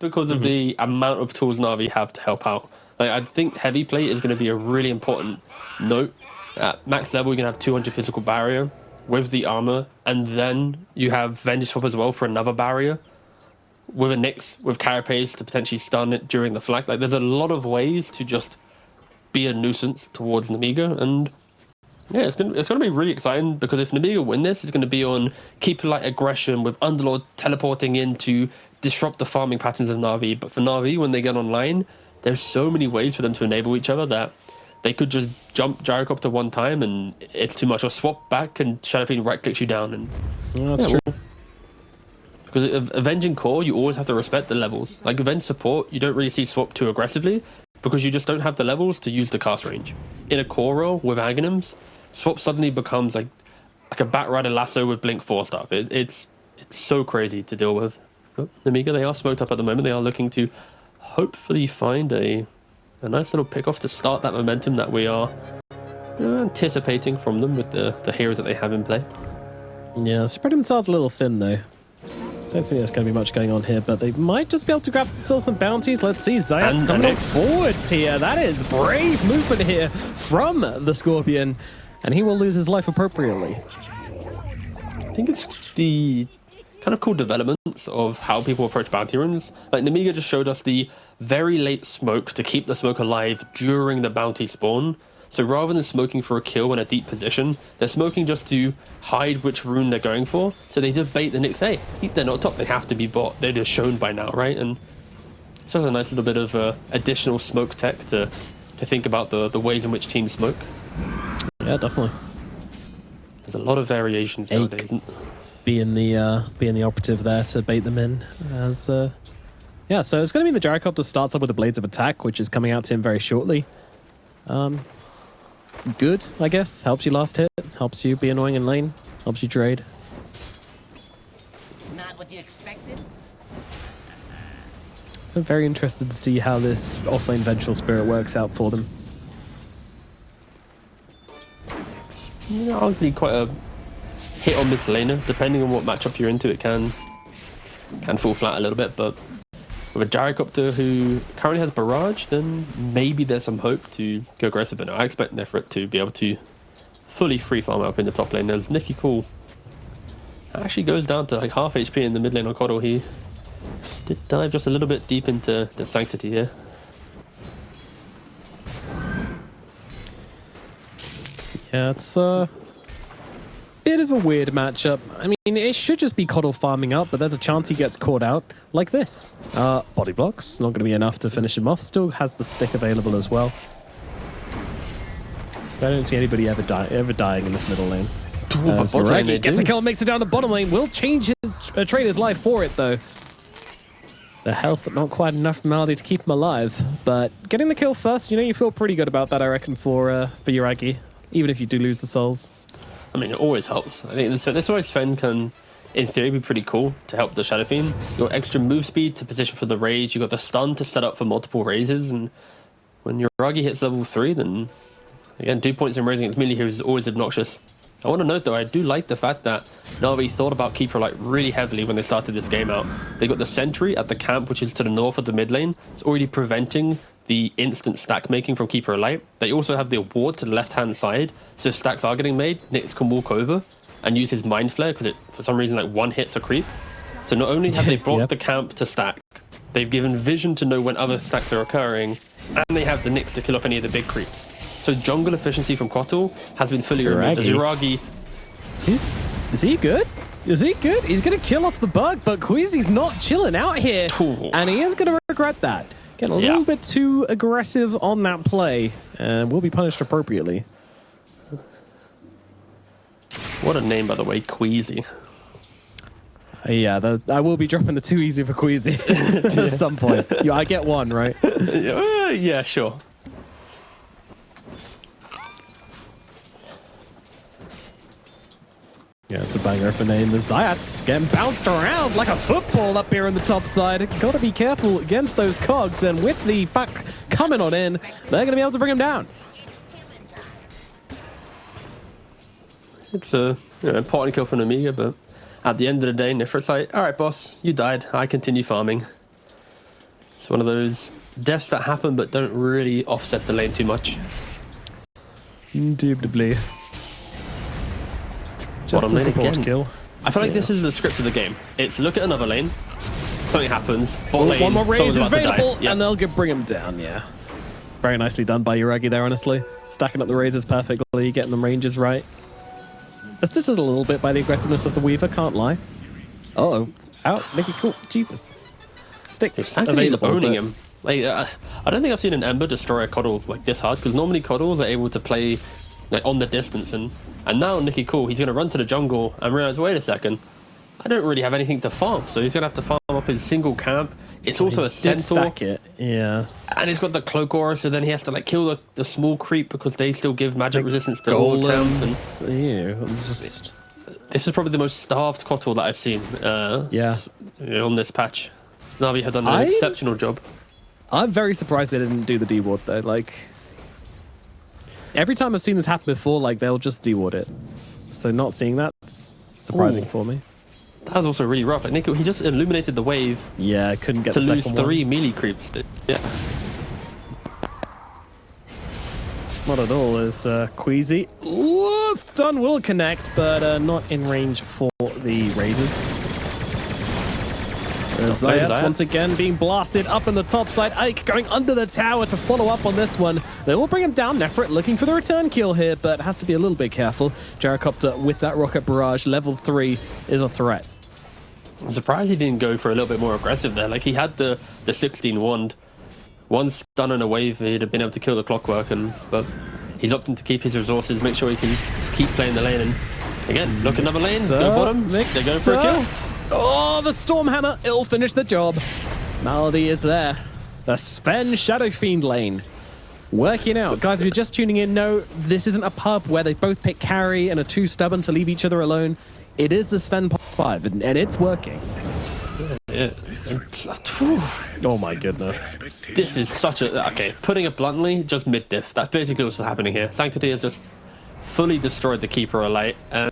because of the amount of tools Na'Vi have to help out. Like, I think heavy plate is going to be a really important note. At max level, you can have 200 physical barrier with the armor, and then you have Venge Swap as well for another barrier. With a Nyx, with Carapace to potentially stun it during the flag. Like, there's a lot of ways to just be a nuisance towards Nemiga, and yeah, it's gonna be really exciting, because if Nemiga win this, it's gonna be on Keeper Light aggression with Underlord teleporting in to disrupt the farming patterns of Na'Vi. But for Na'Vi, when they get online, there's so many ways for them to enable each other that they could just jump Gyrocopter one time and it's too much, or swap back and Shadow Fiend right clicks you down. And that's true. Because Avenging Core, you always have to respect the levels. Like Avenge Support, you don't really see swap too aggressively because you just don't have the levels to use the cast range. In a core role with Aghanims, swap suddenly becomes like a Batrider Lasso with Blink 4 stuff. It's so crazy to deal with. But Nemiga, they are smoked up at the moment. They are looking to hopefully find a nice little pick off to start that momentum that we are anticipating from them with the heroes that they have in play. Yeah, spread themselves a little thin though. Don't think there's going to be much going on here, but they might just be able to grab themselves some bounties. Let's see, Zayat's coming up forwards here. That is brave movement here from the Scorpion, and he will lose his life appropriately. I think it's the kind of cool developments of how people approach bounty runes. Like Nemiga just showed us the very late smoke to keep the smoke alive during the bounty spawn. So rather than smoking for a kill in a deep position, they're smoking just to hide which rune they're going for. So they just bait the Nyx. Hey, they're not top, they have to be bot. They're just shown by now, right? And it's just a nice little bit of additional smoke tech to think about the ways in which teams smoke. Yeah, definitely. There's a lot of variations nowadays. Being the operative there to bait them in. As yeah, so it's going to be the Gyrocopter starts up with the Blades of Attack, which is coming out to him very shortly. Good, I guess. Helps you last hit. Helps you be annoying in lane. Helps you trade. Not what you expected? I'm very interested to see how this offlane Vengeful Spirit works out for them. It's arguably quite a hit or miss laner. Depending on what matchup you're into, it can fall flat a little bit, but with a Gyrocopter who currently has Barrage, then maybe there's some hope to go aggressive. But no, I expect Nefrit to be able to fully free farm up in the top lane. As Nicky Cool actually goes down to like half HP in the mid lane on Coddle. He did dive just a little bit deep into the Sanctity here. Yeah, it's a bit of a weird matchup. I mean, it should just be Coddle farming up, but there's a chance he gets caught out like this. Body blocks, not going to be enough to finish him off. Still has the stick available as well. I don't see anybody ever dying in this middle lane. He gets a kill, makes it down to bottom lane. Will change his trader's life for it, though. The health, not quite enough from Maldi to keep him alive. But getting the kill first, you feel pretty good about that, I reckon, for Yuragi, even if you do lose the souls. I mean, it always helps. I think this way Sven can, in theory, be pretty cool to help the Shadow Fiend. You got extra move speed to position for the rage. You got the stun to set up for multiple raises. And when Yuragi hits level 3, then again, 2 points in raising its melee heroes is always obnoxious. I want to note though, I do like the fact that Na'Vi thought about Keeper Light really heavily when they started this game out. They got the sentry at the camp, which is to the north of the mid lane. It's already preventing the instant stack making from Keeper Light. They also have the ward to the left hand side, so if stacks are getting made, Nyx can walk over and use his Mind Flare because for some reason like one hit's a creep. So not only have they blocked the camp to stack, they've given vision to know when other stacks are occurring, and they have the Nyx to kill off any of the big creeps. So jungle efficiency from Kotal has been fully removed. Yuragi. Is he good? Is he good? He's going to kill off the bug, but Queasy's not chilling out here. Ooh. And he is going to regret that. Getting a little bit too aggressive on that play, and will be punished appropriately. What a name, by the way, Queasy. Yeah, I will be dropping the too easy for Queasy at some point. I get one, right? Yeah, sure. Yeah, it's a banger of a name. The Zayat's getting bounced around like a football up here on the top side. Gotta be careful against those cogs, and with the fuck coming on in, they're gonna be able to bring him down. It's a important kill for Nemiga, but at the end of the day, Nefrit's like, alright boss, you died, I continue farming. It's one of those deaths that happen but don't really offset the lane too much. Indubitably. Just Bottom a lane support again. kill. I feel like this is the script of the game. It's look at another lane, something happens, bot lane, One more raise someone's is about to die. available, Yeah. and they'll bring him down, yeah. Very nicely done by Yuragi there, honestly. Stacking up the raises perfectly, getting them ranges right. Assisted a little bit by the aggressiveness of the Weaver, can't lie. Uh-oh. Out, make it cool. Jesus. Sticks Anthony's available, owning but- him. Like, I don't think I've seen an Ember destroy a Coddle like this hard, because normally Coddles are able to play like on the distance, and now Nicky Cool, he's going to run to the jungle and realize, wait a second, I don't really have anything to farm, so he's going to have to farm up his single camp. It's also a centaur, stack it, yeah. and it's got the cloak aura, so then he has to like kill the small creep because they still give magic resistance to all camps. And yeah, it was just... this is probably the most starved Coddle that I've seen. On this patch. Na'Vi have done an exceptional job. I'm very surprised they didn't do the D-ward though. Like, every time I've seen this happen before, like they'll just D-ward it. So not seeing that's surprising for me. That was also really rough. Like Nico, he just illuminated the wave. Yeah, I couldn't get to the lose second 3 one. melee creeps. Yeah. Not at all as Queasy. Ooh, stun will connect, but not in range for the raises. There's Zayats once again being blasted up in the top side. Ike going under the tower to follow up on this one. They will bring him down. Nefrit looking for the return kill here, but has to be a little bit careful. Gyrocopter with that rocket barrage, level 3 is a threat. I'm surprised he didn't go for a little bit more aggressive there. Like he had the 16 wand. One stun and a wave, he'd have been able to kill the clockwork, but he's opting to keep his resources, make sure he can keep playing the lane. And again, look another lane, go bottom, they're going for a kill. Oh, the Stormhammer, it'll finish the job. Malady is there. The Sven Shadow Fiend lane. Working out. Guys, if you're just tuning in, no, this isn't a pub where they both pick carry and are too stubborn to leave each other alone. It is the Sven Pop 5, and it's working. Yeah. Oh my goodness. This is such a... Okay, putting it bluntly, just mid-diff. That's basically what's happening here. Sanctity has just fully destroyed the Keeper of Light, and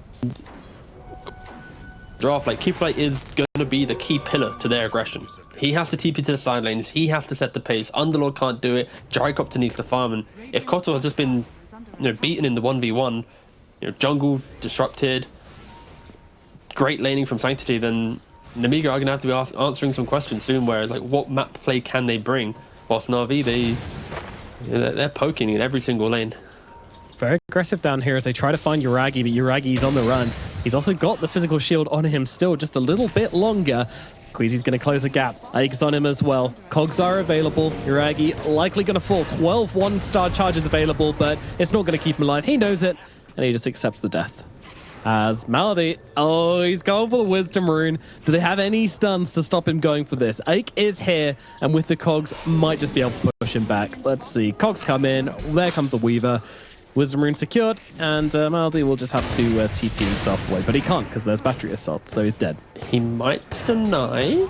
draft, like, Keeper Light is going to be the key pillar to their aggression. He has to TP to the side lanes, he has to set the pace, Underlord can't do it, Gyrocopter needs to farm, and if Kotal has just been beaten in the 1v1, jungle disrupted, great laning from Sanctity, then Nemiga are going to have to be answering some questions soon, whereas like what map play can they bring, whilst Na'Vi, they're poking in every single lane. Very aggressive down here as they try to find Yuragi, but Yuragi's on the run. He's also got the physical shield on him still, just a little bit longer. Queasy's going to close the gap. Ike's on him as well. Cogs are available. Yuragi likely going to fall. 12 one-star charges available, but it's not going to keep him alive. He knows it, and he just accepts the death. As Malady, he's going for the Wisdom Rune. Do they have any stuns to stop him going for this? Ike is here, and with the Cogs, might just be able to push him back. Let's see. Cogs come in. There comes a Weaver. Wisdom Rune secured, and Malady will just have to TP himself away. But he can't, because there's battery assault, so he's dead. He might deny.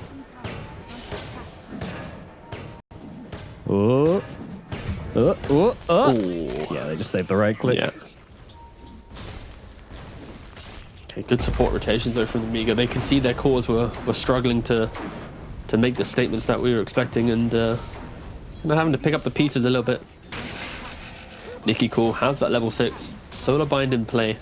Yeah, they just saved the right click. Yeah. Okay, good support rotations though from the Nemiga. They can see their cores were struggling to make the statements that we were expecting, and they're having to pick up the pieces a little bit. Nicky Cool has that level 6. Solar Bind in play.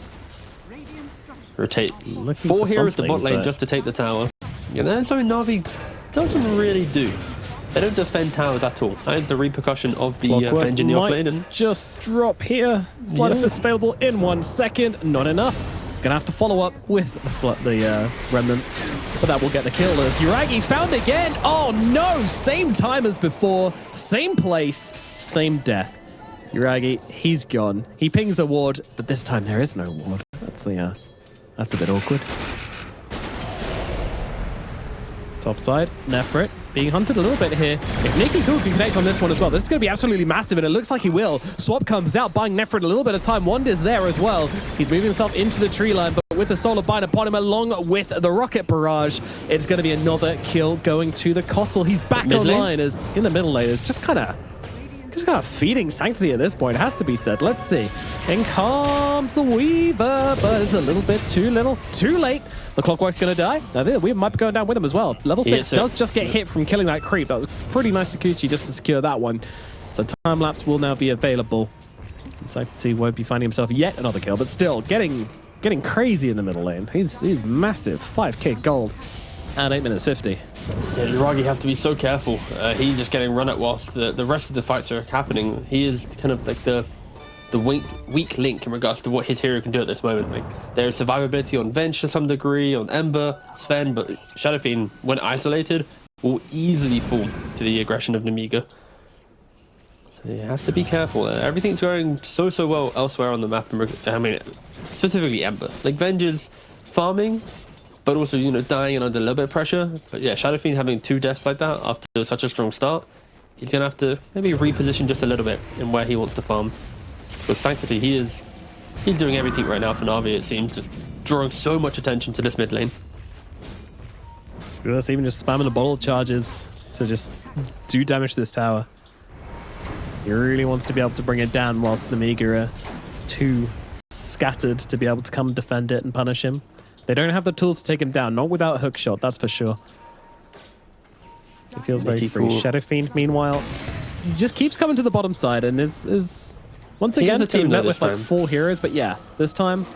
Rotates. 4 heroes to bot lane just to take the tower. Yeah, that's something Na'Vi doesn't really do. They don't defend towers at all. That is the repercussion of the Venge in the offlane. And just drop here. Sleight of Fist available in 1 second. Not enough. Gonna have to follow up with the Remnant. But that will get the kill as Yuragi found again. Oh no! Same time as before. Same place. Same death. Yuragi, he's gone. He pings a ward, but this time there is no ward. That's a bit awkward. Top side, Nefrit being hunted a little bit here. If Nicky Cool can connect on this one as well, this is going to be absolutely massive, and it looks like he will. Swap comes out, buying Nefrit a little bit of time. Wander's there as well. He's moving himself into the tree line, but with the Solar Bind upon him, along with the Rocket Barrage, it's going to be another kill going to the Kotal. He's back online as in the middle lane. It's just kind of Just kind of feeding Sanctity at this point, has to be said. Let's see. In comes the Weaver, but it's a little bit too late. The Clockwork's going to die. Now, the Weaver might be going down with him as well. Level 6 does just get hit from killing that creep. That was pretty nice to Kuchi just to secure that one. So time lapse will now be available. Sanctity won't be finding himself yet another kill, but still getting crazy in the middle lane. He's massive. 5k gold at 8 minutes 50. Yeah, Yuragi has to be so careful. He's just getting run at whilst the rest of the fights are happening. He is kind of like the weak link in regards to what his hero can do at this moment. Like, there's survivability on Venge to some degree, on Ember, Sven, but Shadow Fiend, when isolated, will easily fall to the aggression of Nemiga. So you have to be careful. Everything's going so well elsewhere on the map. I mean, specifically Ember. Like, Venge is farming, but also, you know, dying and under a little bit of pressure. But yeah, Shadow Fiend having 2 deaths like that after such a strong start, he's going to have to maybe reposition just a little bit in where he wants to farm. With Sanctity, he's doing everything right now for Na'Vi, it seems, just drawing so much attention to this mid lane. That's even just spamming the bottle charges to just do damage to this tower. He really wants to be able to bring it down whilst Nemiga are too scattered to be able to come defend it and punish him. They don't have the tools to take him down, not without a hook shot, that's for sure. He feels very free. Cool. Shadow Fiend, meanwhile, just keeps coming to the bottom side and is once again being met with like 4 heroes, but yeah, this time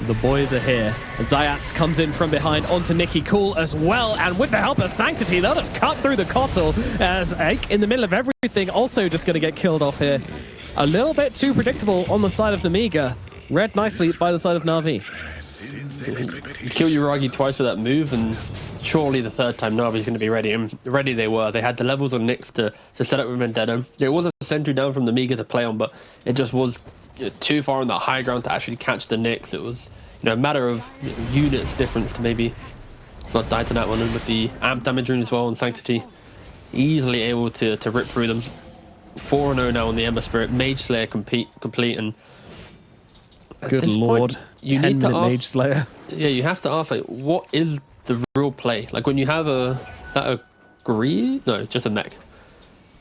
the boys are here. And Zayats comes in from behind onto Nicky Cool as well, and with the help of Sanctity, they'll just cut through the Kotl as Ake in the middle of everything, also just going to get killed off here. A little bit too predictable on the side of Nemiga. Read nicely by the side of Na'Vi. You kill Yuragi twice for that move, and surely the 3rd time Na'Vi's going to be ready. And ready they were. They had the levels on Nyx to set up with Vendetta. It was a sentry down from Nemiga to play on, but it just was too far on that high ground to actually catch the Nyx. It was, you know, a matter of units difference to maybe not die to that one. And with the amp damage rune as well and Sanctity, easily able to rip through them. 4-0 now on the Ember Spirit. Mage Slayer complete, and good lord, point, you need to ask, Mage Slayer. Yeah, you have to ask, like, what is the real play? Like, when you have is that a Greed? No, just a mech.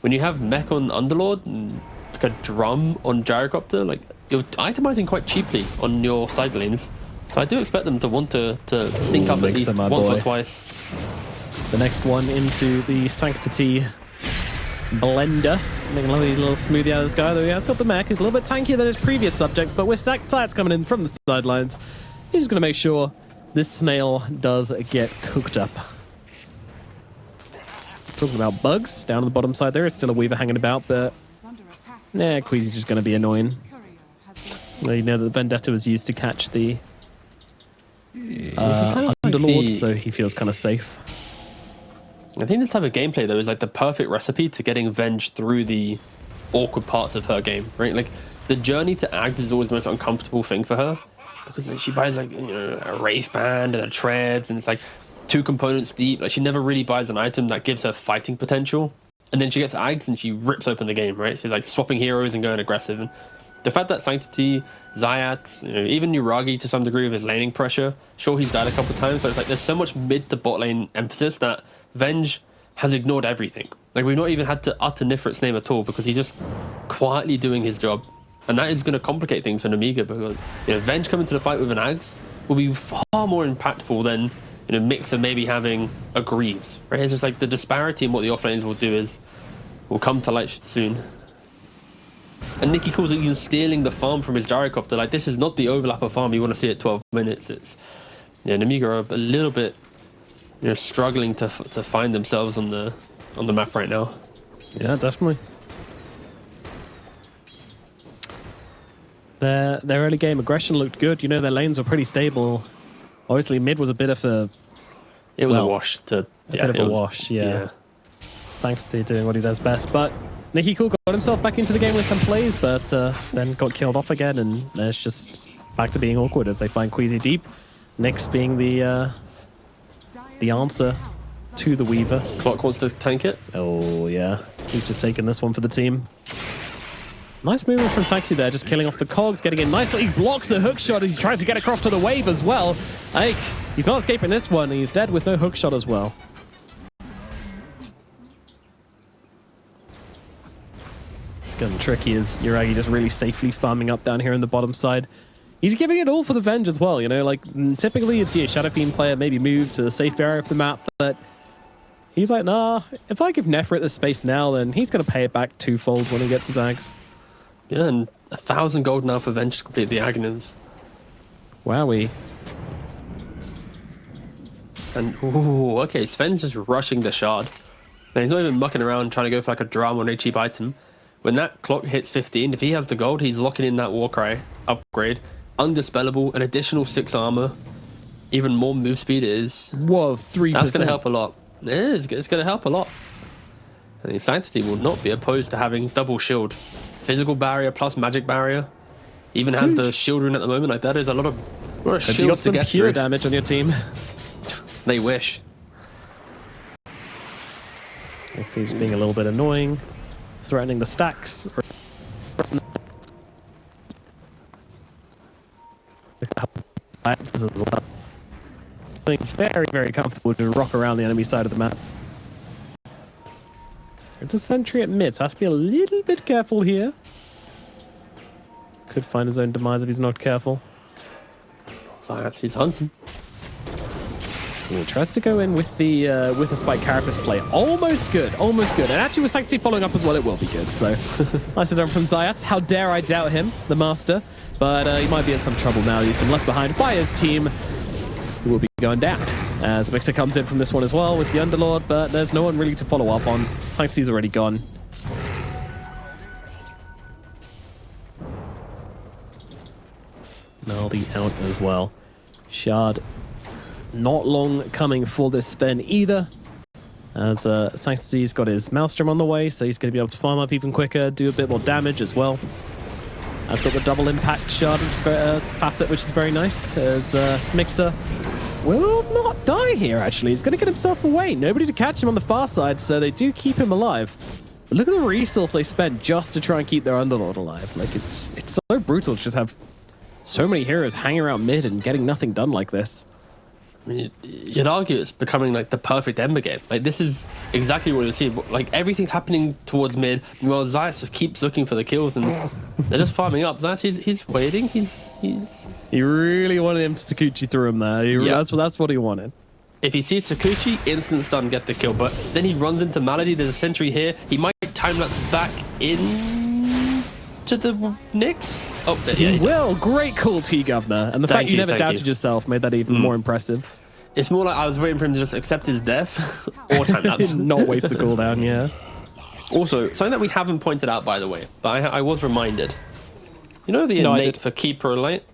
When you have mech on Underlord and like a drum on Gyrocopter, like, you're itemizing quite cheaply on your side lanes. So I do expect them to want to sync up at least once or twice. The next one into the Sanctity blender. Making a lovely little smoothie out of this guy, though he has got the mech. He's a little bit tankier than his previous subjects, but with Sanctity coming in from the sidelines, he's just going to make sure this snail does get cooked up. Talking about bugs, down on the bottom side there is still a Weaver hanging about, but Queasy's just going to be annoying. Well, you know that the Vendetta was used to catch the Underlord, so he feels kind of safe. I think this type of gameplay, though, is like the perfect recipe to getting Venge through the awkward parts of her game, right? Like, the journey to Act is always the most uncomfortable thing for her, because like, she buys, like, you know, a Wraith Band and a Treads, and it's like 2 components deep. Like, she never really buys an item that gives her fighting potential. And then she gets Ags and she rips open the game, right? She's like swapping heroes and going aggressive. And the fact that Sanctity, Zayat, you know, even Yuragi to some degree with his laning pressure, sure, he's died a couple of times, but it's like there's so much mid to bot lane emphasis that Venge has ignored everything. Like, we've not even had to utter Nifrit's name at all because he's just quietly doing his job. And that is going to complicate things for Nemiga, because, you know, Venge coming to the fight with an Ags will be far more impactful than, you know, Mixer maybe having a Greaves, right? It's just like the disparity in what the offlanes will come to light soon. And Nicky calls it even stealing the farm from his Gyrocopter. Like, this is not the overlap of farm you want to see at 12 minutes. It's, yeah, Nemiga are a little bit, you know, struggling to find themselves on the map right now. Yeah, definitely. Their early game aggression looked good. You know, their lanes were pretty stable. Obviously, mid was a bit of a... It was a wash. Yeah. Sanctity doing what he does best. But Nicky Cool got himself back into the game with some plays, but then got killed off again, and it's just back to being awkward as they find Queasy deep. Nyx being the answer to the Weaver. Clock wants to tank it. Oh, yeah. He's just taking this one for the team. Nice movement from Sanctity there, just killing off the cogs, getting in nicely. He blocks the hook shot as he tries to get across to the wave as well. Ake, he's not escaping this one. He's dead with no hook shot as well. getting tricky as Yuragi just really safely farming up down here in the bottom side. He's giving it all for the Venge as well, you know, like typically you'd see a Shadow Fiend player maybe move to the safe area of the map, but he's like, nah, if I give Nefrit the space now, then he's going to pay it back twofold when he gets his Ags. Yeah, and 1,000 gold now for Venge to complete the Agonins. Wowee. And, ooh, okay, Sven's just rushing the shard. Now, he's not even mucking around trying to go for like a drama on a cheap item. When that clock hits 15, if he has the gold, he's locking in that Warcry upgrade. Undispellable, an additional 6 armor, even more move speed is... Whoa, 3%. That's going to help a lot. It is, it's going to help a lot. And the Sanctity will not be opposed to having double shield. Physical barrier plus magic barrier. Even has the shield rune at the moment. Like that is a lot of shields to get through. You got some pure damage on your team. They wish. Let's see, just being a little bit annoying. Threatening the stacks. Very, very comfortable to rock around the enemy side of the map. It's a sentry at mid, so has to be a little bit careful here. Could find his own demise if he's not careful. Zayac, he's hunting. He tries to go in with the Spike Carapace play. Almost good, almost good. And actually with Sanctity following up as well, it will be good. So nice done from Zayac. How dare I doubt him, the master. But he might be in some trouble now. He's been left behind by his team, who will be going down. As Mixer comes in from this one as well with the Underlord, but there's no one really to follow up on. Sanctity's already gone. Maldi out as well. Shard not long coming for this Sven either. As Sanctity's got his Maelstrom on the way, so he's going to be able to farm up even quicker, do a bit more damage as well. Has got the double impact shard facet, which is very nice. As Mixer will not die here, actually. He's going to get himself away. Nobody to catch him on the far side, so they do keep him alive. But look at the resource they spent just to try and keep their Underlord alive. Like, it's so brutal to just have so many heroes hanging around mid and getting nothing done like this. I mean, you'd argue it's becoming like the perfect Ember game. Like this is exactly what you see. Like everything's happening towards mid. Meanwhile, Zayac just keeps looking for the kills, and they're just farming up. Zayac, he's waiting. He really wanted him to Sakuchi through him there. That's what he wanted. If he sees Sakuchi, instant stun, get the kill. But then he runs into Malady. There's a sentry here. He might time-lapse back in to the Nyx. Oh, yeah, he will. Great call, T-Governor. And the fact you never doubted yourself made that even more impressive. It's more like I was waiting for him to just accept his death or time-lapse. Not waste the cooldown, yeah. Also, something that we haven't pointed out, by the way, but I was reminded. You know the innate for Keeper Light?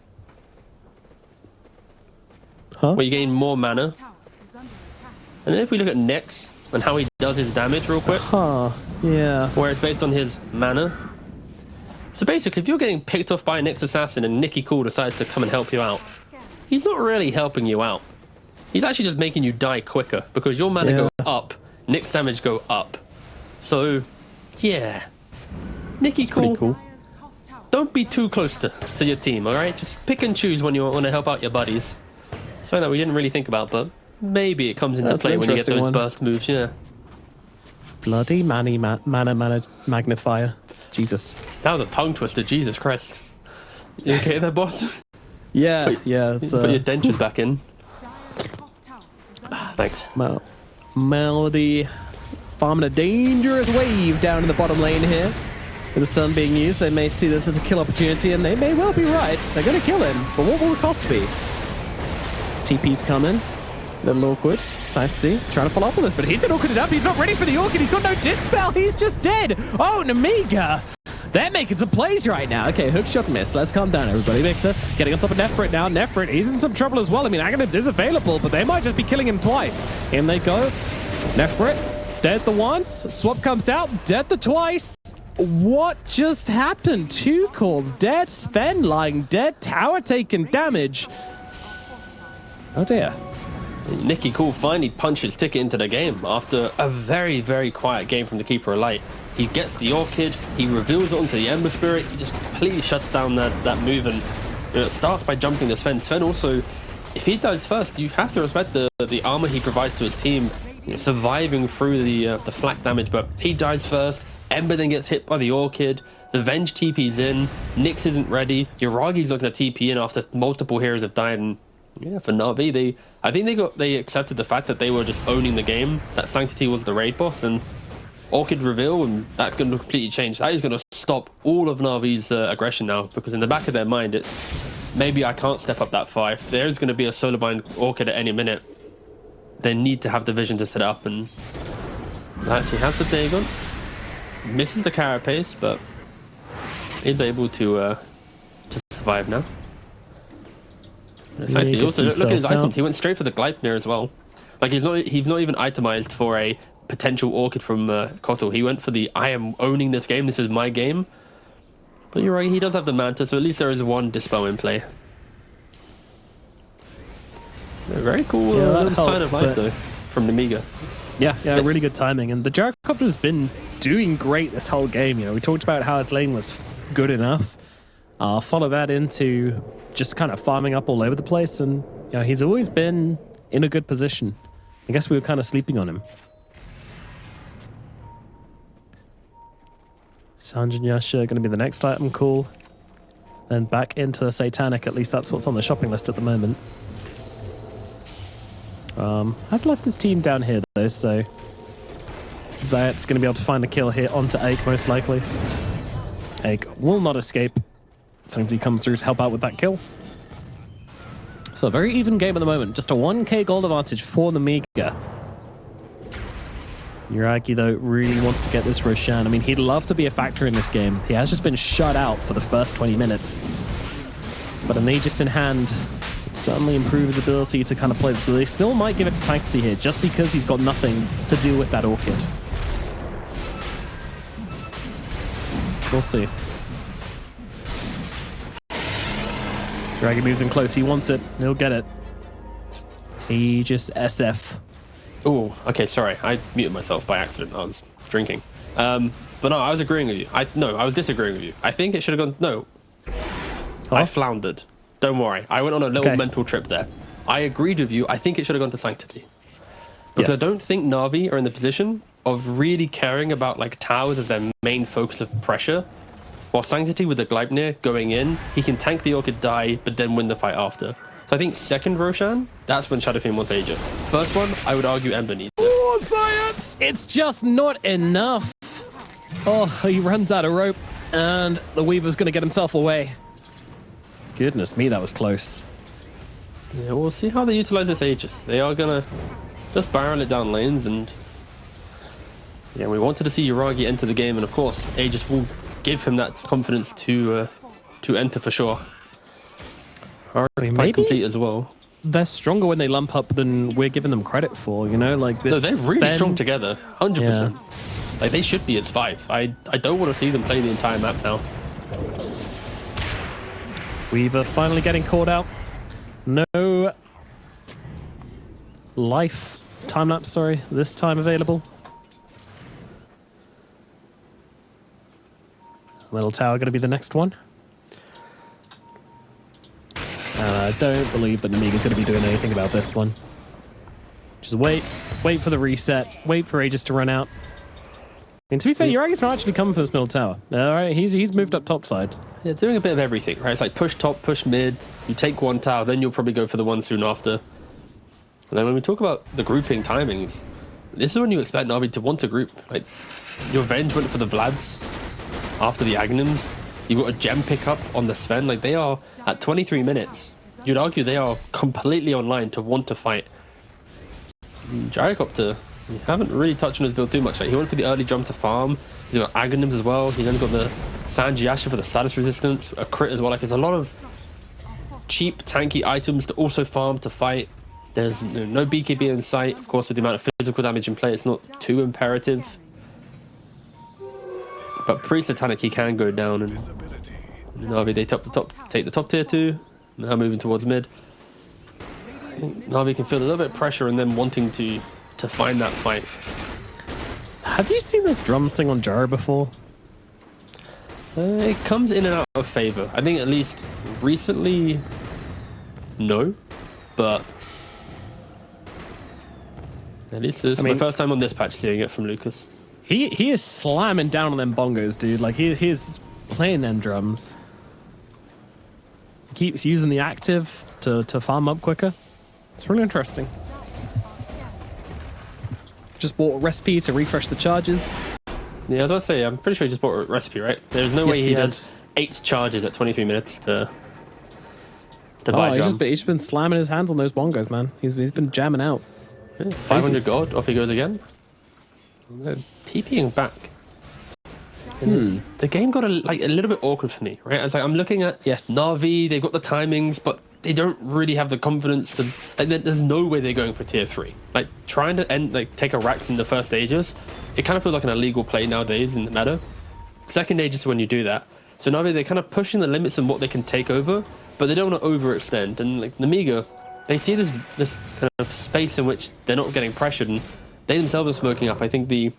Huh? Where you gain more mana. And then if we look at Nyx and how he does his damage real quick. Huh, yeah. Where it's based on his mana. So basically, if you're getting picked off by a Nyx assassin and Nicky Cool decides to come and help you out, he's not really helping you out. He's actually just making you die quicker because your mana go up, Nyx damage go up. So, yeah. Nicky Cool. Don't be too close to your team, alright? Just pick and choose when you want to help out your buddies. Something that we didn't really think about, but maybe it comes into play when you get those burst moves, yeah. Bloody mana magnifier. Jesus. That was a tongue twister, Jesus Christ. You okay there, boss? Yeah, put your dentures back in. Thanks. Melody farming a dangerous wave down in the bottom lane here. With the stun being used, they may see this as a kill opportunity, and they may well be right. They're going to kill him, but what will the cost be? TP's coming. A little awkward. Sanctity trying to follow up on this, but he's been awkwarded up. He's not ready for the Orchid. He's got no Dispel. He's just dead. Oh, Nemiga. They're making some plays right now. Okay, hook shot miss. Let's calm down, everybody. Mixer getting on top of Nefrit now. Nefrit, he's in some trouble as well. I mean, Agonibs is available, but they might just be killing him twice. In they go. Nefrit, dead the once. Swap comes out, dead the twice. What just happened? 2 calls dead. Sven lying dead. Tower taking damage. Oh dear. Nicky Cool finally punched his ticket into the game after a very, very quiet game from the Keeper of Light. He gets the Orchid, he reveals it onto the Ember Spirit, he just completely shuts down that move, and it starts by jumping the Sven. Sven also, if he dies first, you have to respect the armor he provides to his team, surviving through the flak damage, but he dies first, Ember then gets hit by the Orchid. The Venge TP's in. Nyx isn't ready. Yuragi's looking to TP in after multiple heroes have died. And yeah, for Na'Vi, I think they accepted the fact that they were just owning the game. That Sanctity was the raid boss, and Orchid reveal, and that's going to completely change. That is going to stop all of Na'Vi's aggression now, because in the back of their mind, it's maybe I can't step up that far. If there's going to be a solo bind Orchid at any minute, they need to have the vision to set up, and that's he has the Dagon. Misses the carapace, but is able to survive now. He also look at his items. He went straight for the Gleipnir as well. Like he's not even itemized for a potential Orchid from Kotal. He went for the I am owning this game. This is my game. But you're right. He does have the Manta, so at least there is one Dispel in play. Very cool sign of life though from Nemiga. Yeah, really good timing. And the Gyrocopter's been doing great this whole game. You know, we talked about how his lane was good enough. Follow that into just kind of farming up all over the place, and you know, he's always been in a good position. I guess we were kind of sleeping on him. Sanjin Yasha going to be the next item, cool. Then back into the Satanic, at least that's what's on the shopping list at the moment. Has left his team down here though, so Zayat's going to be able to find a kill here onto Ake most likely. Ake will not escape. He comes through to help out with that kill. So a very even game at the moment. Just a 1k gold advantage for Nemiga. Yuragi though really wants to get this Roshan. I mean, he'd love to be a factor in this game. He has just been shut out for the first 20 minutes. But an Aegis in hand certainly improve his ability to kind of play this. So they still might give it to Sanctity here, just because he's got nothing to do with that Orchid. We'll see. Dragon moves in close. He wants it. He'll get it. He just SF. Oh, okay, sorry. I muted myself by accident. I was drinking. But no, I was agreeing with you. I was disagreeing with you. I think it should have gone... No. Oh? I floundered. Don't worry. I went on a little mental trip there. I agreed with you. I think it should have gone to Sanctity. Because I don't think Na'Vi are in the position of really caring about like towers as their main focus of pressure. While Sanctity with the Gleipnir going in, he can tank the Orchid, die, but then win the fight after. So I think second Roshan, that's when Shadowfiend wants Aegis. First one, I would argue Ember needs it. Oh, science! It's just not enough. Oh, he runs out of rope, and the Weaver's going to get himself away. Goodness me, that was close. Yeah, we'll see how they utilize this Aegis. They are going to just barrel it down lanes, and yeah, we wanted to see Yuragi enter the game, and of course, Aegis will give him that confidence to enter for sure. Maybe complete as well. They're stronger when they lump up than we're giving them credit for, you know? Like this. No, they're really strong together, 100%. Yeah. Like they should be as 5. I don't want to see them play the entire map now. Weaver finally getting caught out. No life time-lapse, sorry, this time available. Middle tower going to be the next one. I don't believe that Nemiga's going to be doing anything about this one. Just wait for the reset, wait for Aegis to run out. I mean, to be fair, Yuragi's not actually coming for this middle tower. All right, he's moved up top side. Yeah, doing a bit of everything, right? It's like push top, push mid. You take one tower, then you'll probably go for the one soon after. And then when we talk about the grouping timings, this is when you expect Na'Vi to want to group. Like your Venge went for the Vlads after the Aghanims. You've got a gem pickup on the Sven. Like they are at 23 minutes. You'd argue they are completely online to want to fight. Gyrocopter, you haven't really touched on his build too much. Like he went for the early jump to farm. He's got Aghanims as well. He's then got the Sanji Yasha for the status resistance, a crit as well. Like there's a lot of cheap tanky items to also farm to fight. There's no BKB in sight. Of course, with the amount of physical damage in play, it's not too imperative. But pre-Satanic, he can go down, and Na'Vi they take the top tier 2. Now moving towards mid. I think Na'Vi can feel a little bit of pressure and then wanting to find that fight. Have you seen this drum sing on Gyro before? It comes in and out of favor. I think at least recently, no, but at least it's my first time on this patch seeing it from Lucas. He is slamming down on them bongos, dude. Like, he's playing them drums. He keeps using the active to farm up quicker. It's really interesting. Just bought a recipe to refresh the charges. Yeah, I was about to say, I'm pretty sure he just bought a recipe, right? There's no way he has 8 charges at 23 minutes to buy a drum. He's been slamming his hands on those bongos, man. He's been jamming out. Yeah, 500 gold, off he goes again. TPing back. The game got a little bit awkward for me, right? It's like I'm looking at Na'Vi, they've got the timings, but they don't really have the confidence to. Like, there's no way they're going for tier 3. Like trying to take a Rax in the first Aegis, it kind of feels like an illegal play nowadays in the meta. Second Aegis when you do that. So Na'Vi, they're kind of pushing the limits on what they can take over, but they don't want to overextend. And like Nemiga, they see this kind of space in which they're not getting pressured, and they themselves are smoking up. I think the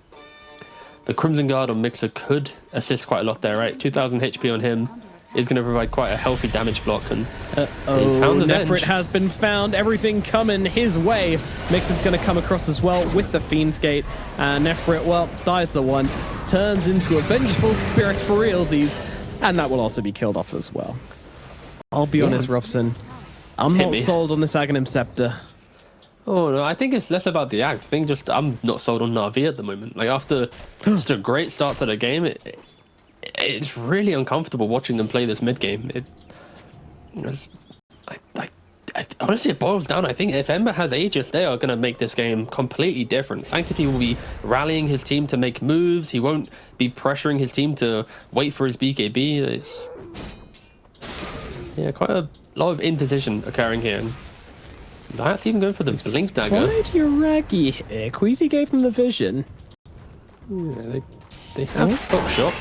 Crimson Guard on Mixer could assist quite a lot there, right? 2,000 HP on him is going to provide quite a healthy damage block. And Nefrit has been found. Everything coming his way. Mixer's going to come across as well with the Fiend's Gate. And Nefrit, well, dies the once, turns into a vengeful spirit for realsies, and that will also be killed off as well. I'll be honest, Robson. I'm not sold on this Aghanim Scepter. Oh, no, I think it's less about the axe. I think just I'm not sold on Na'Vi at the moment. Like, after just a great start to the game, it's really uncomfortable watching them play this mid-game. Honestly, it boils down. I think if Ember has Aegis, they are going to make this game completely different. Sanctity will be rallying his team to make moves. He won't be pressuring his team to wait for his BKB. It's quite a lot of indecision occurring here. That's even going for the Blink Dagger. Yuragi here. Queasy gave them the vision. Yeah, they have Fox Shot.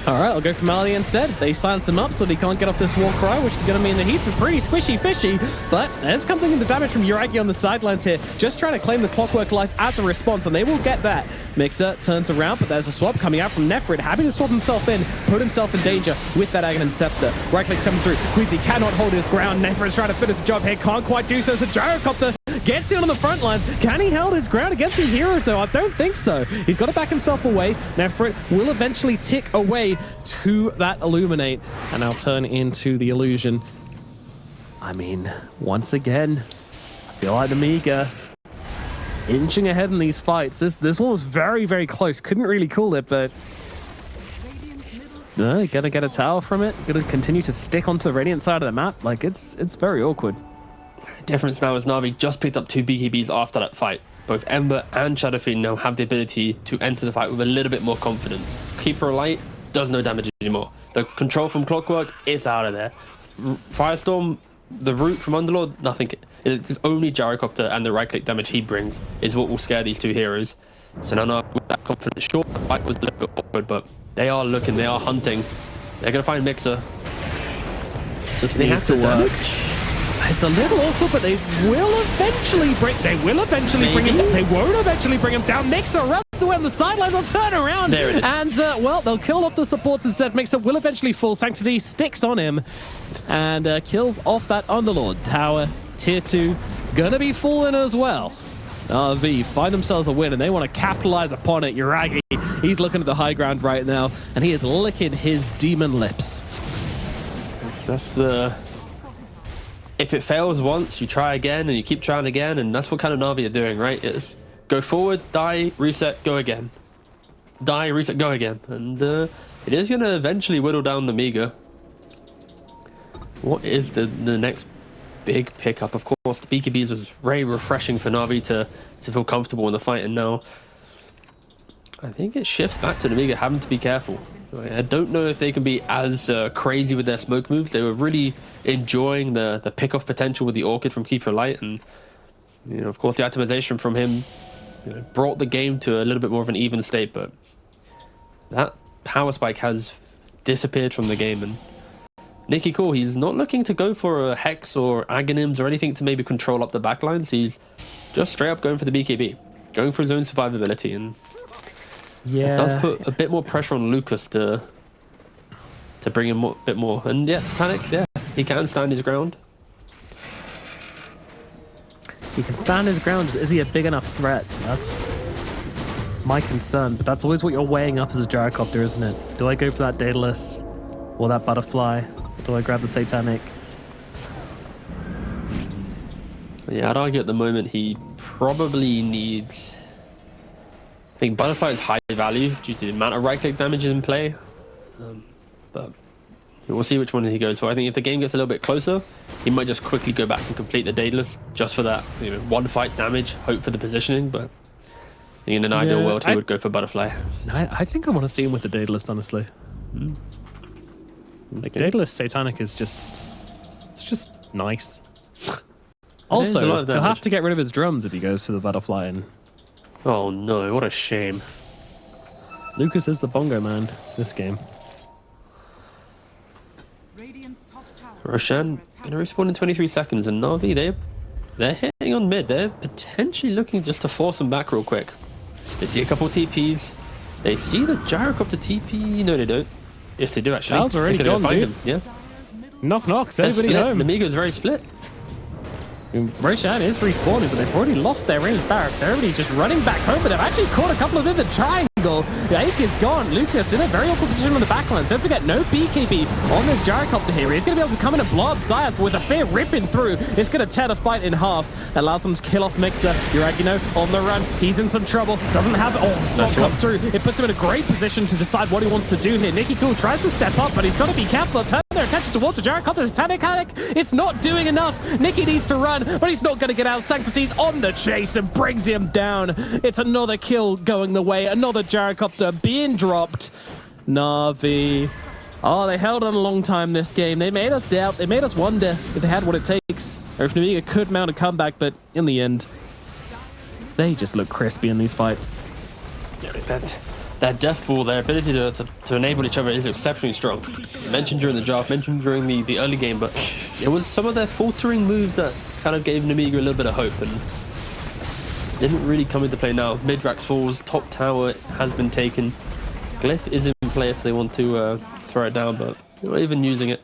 Alright, I'll go for Mali instead. They silence him up so he can't get off this war cry, which is going to mean that he's pretty squishy fishy. But there's something in the damage from Yuragi on the sidelines here, just trying to claim the Clockwork Life as a response, and they will get that. Mixer turns around, but there's a swap coming out from Nefrit, happy to swap himself in, put himself in danger with that Aghanim Scepter. Right click's coming through. Queasy cannot hold his ground. Nefrit's trying to finish the job here, can't quite do so. It's a gyrocopter. Gets in on the front lines. Can he hold his ground against his heroes, though? I don't think so. He's got to back himself away. Nefrit will eventually tick away to that Illuminate, and I'll turn into the illusion. I mean, once again, I feel like Nemiga inching ahead in these fights. This one was very, very close. Couldn't really call it, but gonna get a tower from it. Gonna continue to stick onto the Radiant side of the map. Like, it's very awkward. Difference now is Na'Vi just picked up 2 BKBs after that fight. Both Ember and Shadowfiend now have the ability to enter the fight with a little bit more confidence. Keeper of Light does no damage anymore. The control from Clockwork is out of there. Firestorm, the root from Underlord, nothing. It's only Gyrocopter and the right-click damage he brings is what will scare these 2 heroes. So now Na'Vi with that confidence, sure, the fight was a little bit awkward, but they are looking, they are hunting. They're going to find Mixer. This needs to work. It's a little awkward, but they will eventually bring him down. They won't eventually bring him down. Mixer runs away on the sidelines. They'll turn around. There it is. And, well, they'll kill off the supports instead. Mixer will eventually fall. Sanctity sticks on him and kills off that Underlord. Tower, tier 2, gonna be falling as well. V find themselves a win, and they want to capitalize upon it. Yuragi, he's looking at the high ground right now, and he is licking his demon lips. It's just the... If it fails once, you try again, and you keep trying again, and that's what kind of Na'Vi are doing, right? It's go forward, die, reset, go again. Die, reset, go again. And it is going to eventually whittle down the Nemiga. What is the next big pickup? Of course, the BKBs was very refreshing for Na'Vi to feel comfortable in the fight, and now I think it shifts back to Nemiga having to be careful. I don't know if they can be as crazy with their smoke moves. They were really enjoying the pick-off potential with the Orchid from Keeper of Light, and of course the itemization from him brought the game to a little bit more of an even state, but that power spike has disappeared from the game, and Nicky Cool, he's not looking to go for a Hex or Aghanims or anything to maybe control up the backlines. He's just straight up going for the BKB, going for his own survivability, and it does put a bit more pressure on Lucas to bring him a bit more. And yes, Satanic, he can stand his ground. He can stand his ground. Is he a big enough threat? my concern, but that's always what you're weighing up as a gyrocopter, isn't it? Do I go for that Daedalus or that butterfly? Or do I grab the Satanic? Yeah, I'd argue at the moment he probably needs... I think Butterfly is high value due to the amount of right-click damage in play. But we'll see which one he goes for. I think if the game gets a little bit closer, he might just quickly go back and complete the Daedalus just for that, one fight damage, hope for the positioning. But in an ideal world, he would go for Butterfly. I think I want to see him with the Daedalus, honestly. Like Daedalus Satanic is it's just nice. Also, he'll have to get rid of his drums if he goes for the Butterfly. And oh no, what a shame. Lucas is the bongo man this game. Roshan gonna respawn in 23 seconds, and Na'Vi, they're hitting on mid. They're potentially looking just to force them back real quick. They see a couple TPs. They see the gyrocopter TP. No, they don't. Yes, they do actually. Charles already gone, dude. Him. Yeah. Knock knocks. Everybody home. Nemiga's very split. Roshan is respawning, but they've already lost their range barracks. Everybody just running back home, but they've actually caught a couple of in the triangle. The Ake is gone. Lucas in a very awkward position on the backlines. Don't forget, no BKB on this gyrocopter here. He's going to be able to come in and blow up Zayas, but with a fear ripping through, it's going to tear the fight in half. Allows them to kill off Mixer. Uragino on the run. He's in some trouble. Doesn't have... Oh, Swap comes through. It puts him in a great position to decide what he wants to do here. Nicky Cool tries to step up, but he's got to be careful. Turn their attention towards the gyrocopter. Satanic. It's not doing enough. Nicky needs to run, but he's not going to get out. Sanctity's on the chase and brings him down. It's another kill going the way. Another gyrocopter being dropped. Na'Vi. Oh, they held on a long time this game. They made us doubt. They made us wonder if they had what it takes. Or if Nemiga could mount a comeback, but in the end, they just look crispy in these fights. Yeah, that death ball, their ability to enable each other is exceptionally strong. Mentioned during the draft, mentioned during the early game, but it was some of their faltering moves that kind of gave Nemiga a little bit of hope and didn't really come into play now. Midrax falls, top tower has been taken. Glyph is in play if they want to throw it down, but they're not even using it.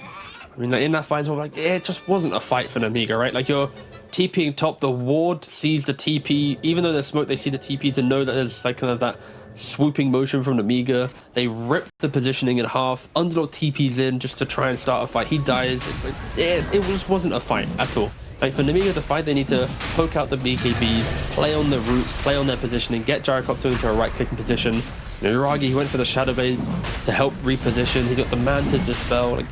I mean, like, in that fight, it's all like, it just wasn't a fight for Nemiga, right? Like, you're TPing top, the ward sees the TP, even though there's smoke, they see the TP to know that there's like kind of that swooping motion from Nemiga. They rip the positioning in half. Underdog TP's in just to try and start a fight. He dies. It's like, it just wasn't a fight at all. Like, for Nemiga to fight, they need to poke out the BKBs, play on the roots, play on their positioning, get Gyrocopter into a right-clicking position. Uragi, he went for the Shadow Blade to help reposition. He's got the Man to dispel. Like,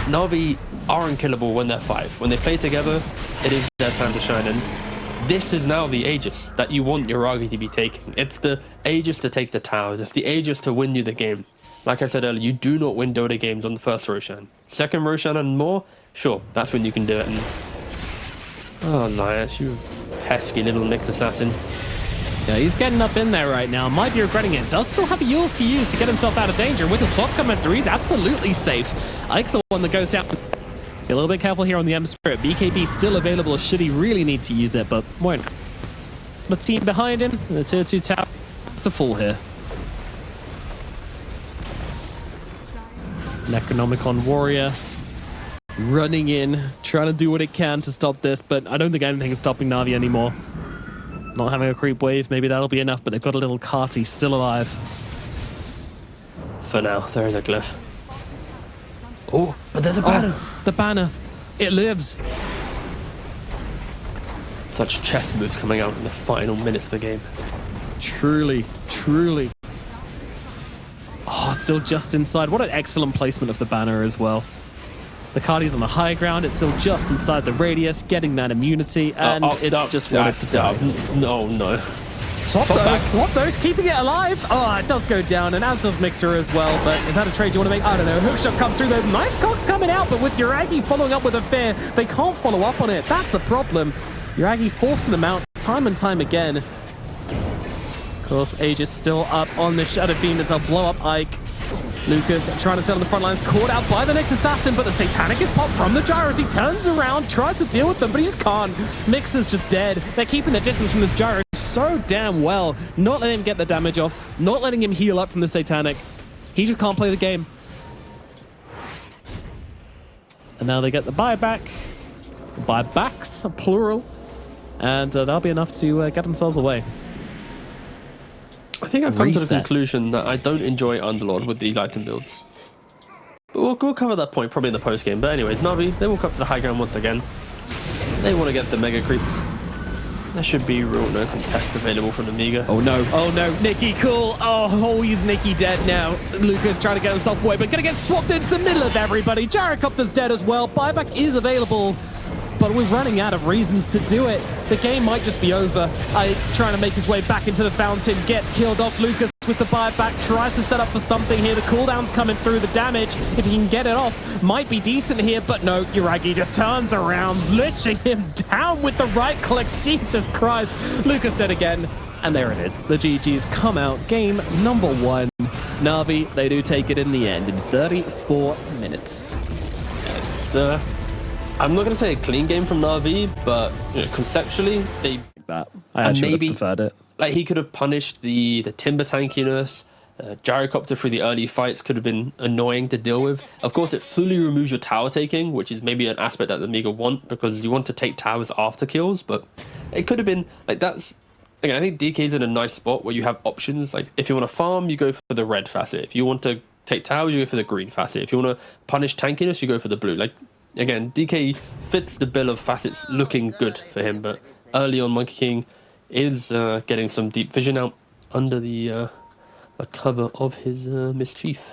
Na'Vi are unkillable when they're 5. When they play together, it is their time to shine. And this is now the Aegis that you want Uragi to be taking. It's the Aegis to take the towers. It's the Aegis to win you the game. Like I said earlier, you do not win Dota games on the first Roshan. Second Roshan and more, sure, that's when you can do it. And oh, Zayas, you pesky little Nyx assassin. Yeah, he's getting up in there right now. Might be regretting it. Does still have Yules to use to get himself out of danger. With the swap coming through, he's absolutely safe. Ike's the one that goes down. Be a little bit careful here on the M-Spirit. BKB still available should he really need to use it, but won't. The team behind him, the tier 2 tower, it's a full here. Necronomicon Warrior running in, trying to do what it can to stop this, but I don't think anything is stopping Na'Vi anymore. Not having a creep wave, maybe that'll be enough, but they've got a little Carty still alive. For now, there is a glyph. Oh, but there's a banner. Oh, the banner. It lives. Such chess moves coming out in the final minutes of the game. Truly, truly. Oh, still just inside. What an excellent placement of the banner as well. The Cardi's on the high ground. It's still just inside the radius, getting that immunity, and it just wanted to die. No. Swap back. What those? Keeping it alive. Oh, it does go down, and as does Mixer as well. But is that a trade you want to make? I don't know. Hookshot comes through though. Nice cocks coming out, but with Uragi following up with a fair, they can't follow up on it. That's the problem. Uragi forcing them out time and time again. Of course, Aegis still up on the Shadow Fiend as they'll blow up Ike. Lucas trying to set on the front lines, caught out by the next assassin, but the Satanic is popped from the gyro as he turns around, tries to deal with them, but he just can't. Mixer's just dead. They're keeping the distance from this gyro so damn well, not letting him get the damage off, not letting him heal up from the Satanic. He just can't play the game. And now they get the buyback. Buybacks, plural. And that'll be enough to get themselves away. think I've come to the reset. conclusion that I don't enjoy Underlord with these item builds. But we'll cover that point probably in the post game. But anyways, Na'Vi, they walk up to the high ground once again. They want to get the mega creeps. There should be no contest available from Nemiga. Oh no, Nicky cool. Oh, he's Nicky dead now. Lucas trying to get himself away, but gonna get swapped into the middle of everybody. Gyrocopter's dead as well. Buyback is available, but we're running out of reasons to do it. The game might just be over. Ike trying to make his way back into the fountain, gets killed off. Lucas with the buyback, tries to set up for something here. The cooldown's coming through, the damage, if he can get it off, might be decent here, but no, Yuragi just turns around, lynching him down with the right clicks. Jesus Christ. Lucas dead again, and there it is. The GG's come out. Game number 1. Na'Vi, they do take it in the end in 34 minutes. Yeah, just, I'm not going to say a clean game from Na'Vi, but conceptually, they... That. I actually would have preferred it. Like, he could have punished the timber tankiness. Gyrocopter through the early fights could have been annoying to deal with. Of course, it fully removes your tower taking, which is maybe an aspect that the Nemiga want, because you want to take towers after kills, but it could have been, like, that's... Again, I think DK's in a nice spot where you have options. Like, if you want to farm, you go for the red facet. If you want to take towers, you go for the green facet. If you want to punish tankiness, you go for the blue. Like, again, DK fits the bill of facets looking good for him, but early on, Monkey King is getting some deep vision out under the cover of his mischief.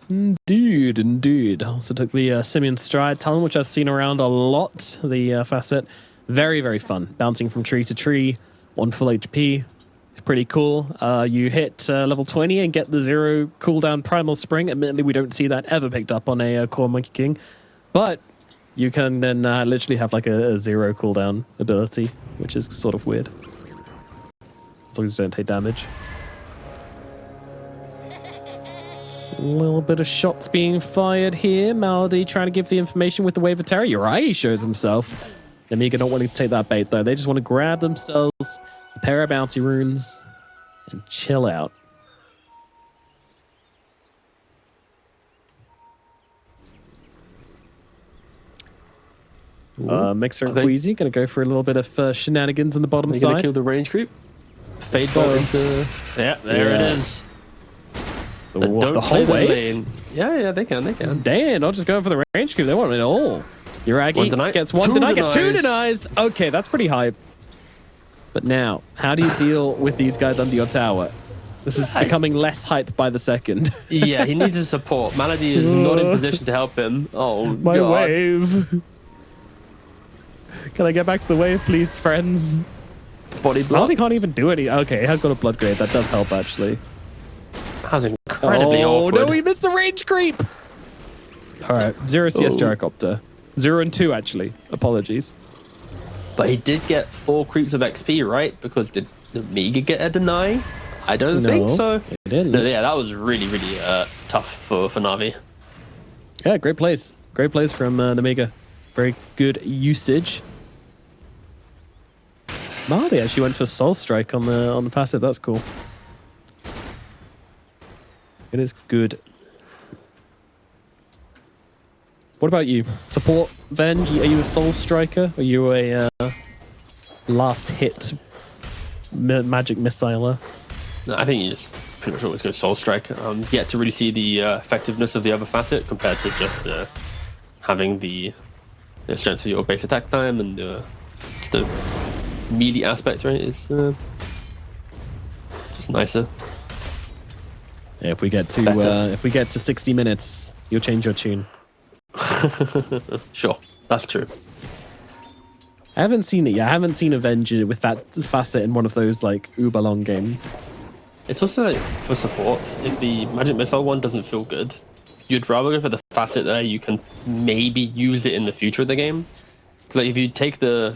Indeed. Also took the Simian Stride talent, which I've seen around a lot. The facet, very, very fun. Bouncing from tree to tree, 1 full HP. It's pretty cool. You hit level 20 and get the 0 cooldown Primal Spring. Admittedly, we don't see that ever picked up on a core Monkey King, but you can then literally have like a 0 cooldown ability, which is sort of weird. As long as you don't take damage. A little bit of shots being fired here. Malady trying to give the information with the Wave of Terror. Uri shows himself. Nemiga not wanting to take that bait though. They just want to grab themselves a pair of bounty runes and chill out. Mixer and Queasy going to go for a little bit of shenanigans on the bottom side. Going to kill the range creep. Fade ball into... Yeah, there it is. The whole wave? Yeah, they can. Damn, not just going for the range creep. They want it all. Yuragi gets 1 deny, gets 2 denies. Okay, that's pretty hype. But now, how do you deal with these guys under your tower? This is becoming less hype by the second. Yeah, he needs his support. Malady is not in position to help him. Oh, my God. Wave. Can I get back to the wave, please, friends? Body block. Malady can't even do any. Okay, he has got a blood grade. That does help, actually. That was incredibly awkward. Oh, no, he missed the range creep. All right, 0 CS Gyrocopter. 0 and 2, actually. Apologies. But he did get 4 creeps of XP, right? Because did Nemiga get a deny? I don't think so. He didn't. No, yeah, that was really, really tough for Na'Vi. Yeah, great plays. Great plays from Nemiga. Very good usage. Mardy actually went for Soul Strike on the passive. That's cool. It is good. What about you? Support, Venge? Are you a Soul Striker? Are you a last hit magic missiler? No, I think you just pretty much always go Soul Strike. Yet to really see the effectiveness of the other facet compared to just having the strength of your base attack time and just the melee aspect, right? Is just nicer. Yeah, if we get to 60 minutes, you'll change your tune. Sure, that's true. I haven't seen it yet. I haven't seen Avenger with that facet in one of those like uber long games. It's also like for supports. If the magic missile one doesn't feel good, you'd rather go for the facet there. You can maybe use it in the future of the game. Because like if you take the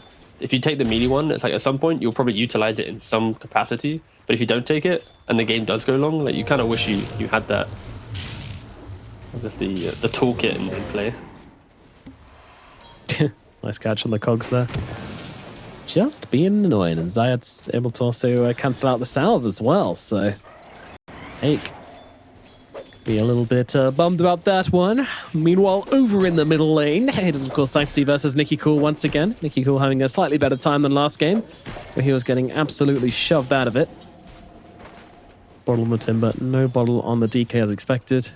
melee one, it's like at some point you'll probably utilize it in some capacity. But if you don't take it and the game does go long, like you kind of wish you had that. Just the toolkit in play. Nice catch on the cogs there. Just being annoying, and Zayad's able to also cancel out the salve as well, so Ake be a little bit bummed about that one. Meanwhile, over in the middle lane, it is of course Sanctity versus Nicky Cool once again. Nicky Cool having a slightly better time than last game, where he was getting absolutely shoved out of it. Bottle on the Timber, no bottle on the DK as expected.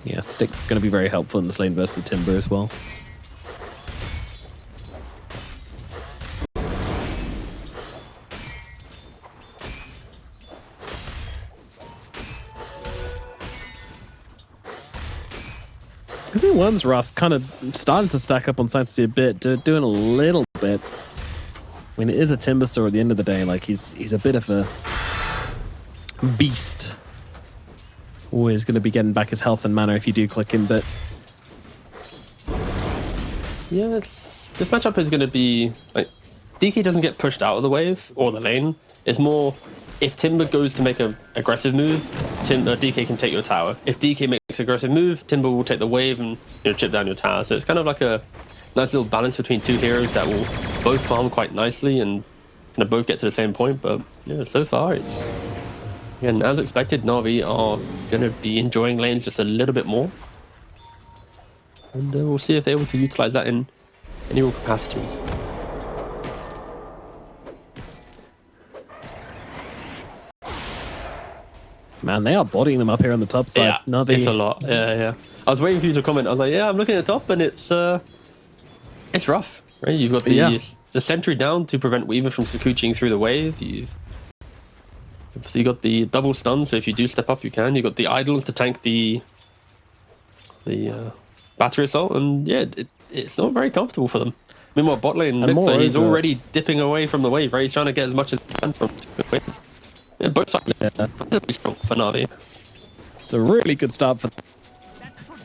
Yeah, stick going to be very helpful in this lane versus the Timber as well. I think Worm's Rough kind of starting to stack up on Sanctity a bit, doing a little bit. I mean, it is a Timber store at the end of the day. Like, he's a bit of a beast. Always going to be getting back his health and mana if you do click him, but... Yeah, this matchup is going to be... like, DK doesn't get pushed out of the wave or the lane. It's more... if Timber goes to make an aggressive move, DK can take your tower. If DK makes an aggressive move, Timber will take the wave and chip down your tower. So it's kind of like a nice little balance between two heroes that will both farm quite nicely and kind of both get to the same point. But yeah, so far it's... and as expected, Na'Vi are going to be enjoying lanes just a little bit more. And we'll see if they're able to utilize that in any real capacity. Man, they are bodying them up here on the top side. Yeah, Na'Vi. it's a lot. Yeah. I was waiting for you to comment. I was like, yeah, I'm looking at the top, and it's rough, right? You've got the sentry down to prevent Weaver from Sakuchiing through the wave. You've got the double stun, so if you do step up, you can. You've got the idols to tank the battery assault, and yeah, it's not very comfortable for them. Meanwhile, bot lane, Mixer, he's already dipping away from the wave, right? He's trying to get as much as he can from the waves. Yeah, both sides are really strong for Na'Vi. It's a really good start for...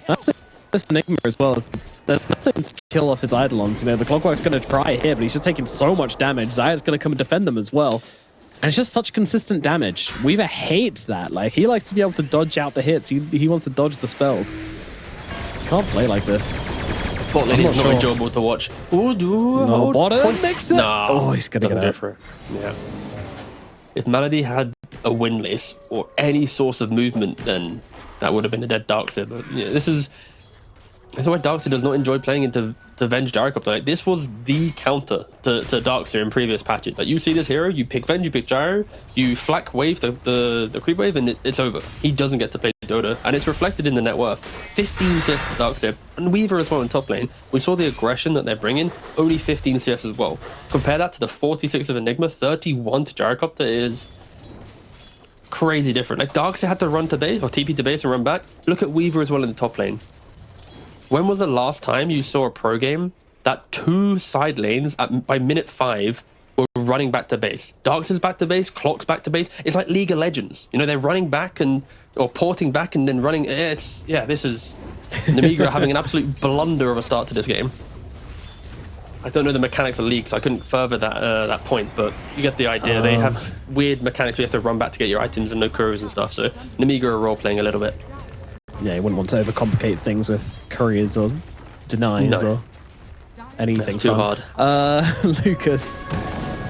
I think this Enigma as well is there's nothing to kill off his Eidolons. The Clockwork's going to try here, but he's just taking so much damage. Zaya's going to come and defend them as well. And it's just such consistent damage. Weaver hates that. Like, he likes to be able to dodge out the hits. He wants to dodge the spells. Can't play like this. Bot lane is not enjoyable to watch. No, bottom Mixer. No, oh, he's going to go for it. Yeah. If Malady had a windlace or any source of movement, then that would have been a dead Darkseer. But yeah, this is why Darkseer does not enjoy playing into Venge Gyrocopter. Like, this was the counter to Darkseer in previous patches. Like, you see this hero, you pick Venge, you pick Gyro, you flak wave the creep wave, and it's over. He doesn't get to play Dota, and it's reflected in the net worth. 15 CS to Darkseer, and Weaver as well in top lane. We saw the aggression that they're bringing, only 15 CS as well. Compare that to the 46 of Enigma, 31 to Gyrocopter is crazy different. Like, Darkseer had to run to base, or TP to base and run back. Look at Weaver as well in the top lane. When was the last time you saw a pro game that two side lanes by minute 5 were running back to base? Darkseer's back to base, Clock's back to base. It's like League of Legends. They're running back or porting back and then running. This is Nemiga having an absolute blunder of a start to this game. I don't know the mechanics of League, so I couldn't further that point, but you get the idea. They have weird mechanics where you have to run back to get your items and no couriers and stuff, so Nemiga are role-playing a little bit. Yeah, you wouldn't want to overcomplicate things with couriers or denies or anything. That's too hard. Lucas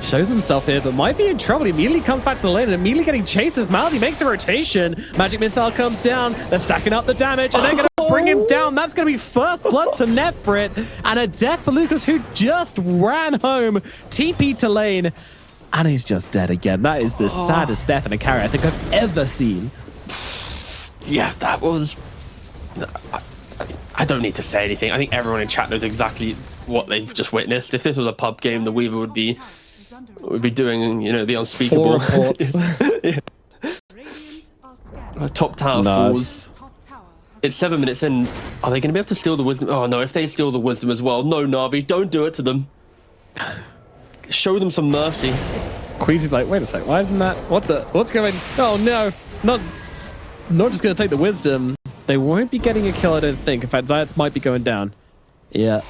shows himself here, but might be in trouble. He immediately comes back to the lane and immediately getting chases. Malady makes a rotation. Magic Missile comes down. They're stacking up the damage, and they're going to bring him down. That's going to be first blood to Nefrit, and a death for Lucas, who just ran home, TP to lane, and he's just dead again. That is the saddest death in a carry I think I've ever seen. Yeah, that was... I don't need to say anything. I think everyone in chat knows exactly what they've just witnessed. If this was a pub game, the Weaver would be doing, the unspeakable. 4 reports. Top tower falls. It's 7 minutes in. Are they going to be able to steal the wisdom? Oh no, if they steal the wisdom as well. No, Na'Vi, don't do it to them. Show them some mercy. Queasy's like, wait a sec, why didn't that... What's going... Oh no, not just going to take the wisdom. They won't be getting a kill, I don't think. In fact, Zayats might be going down. Yeah.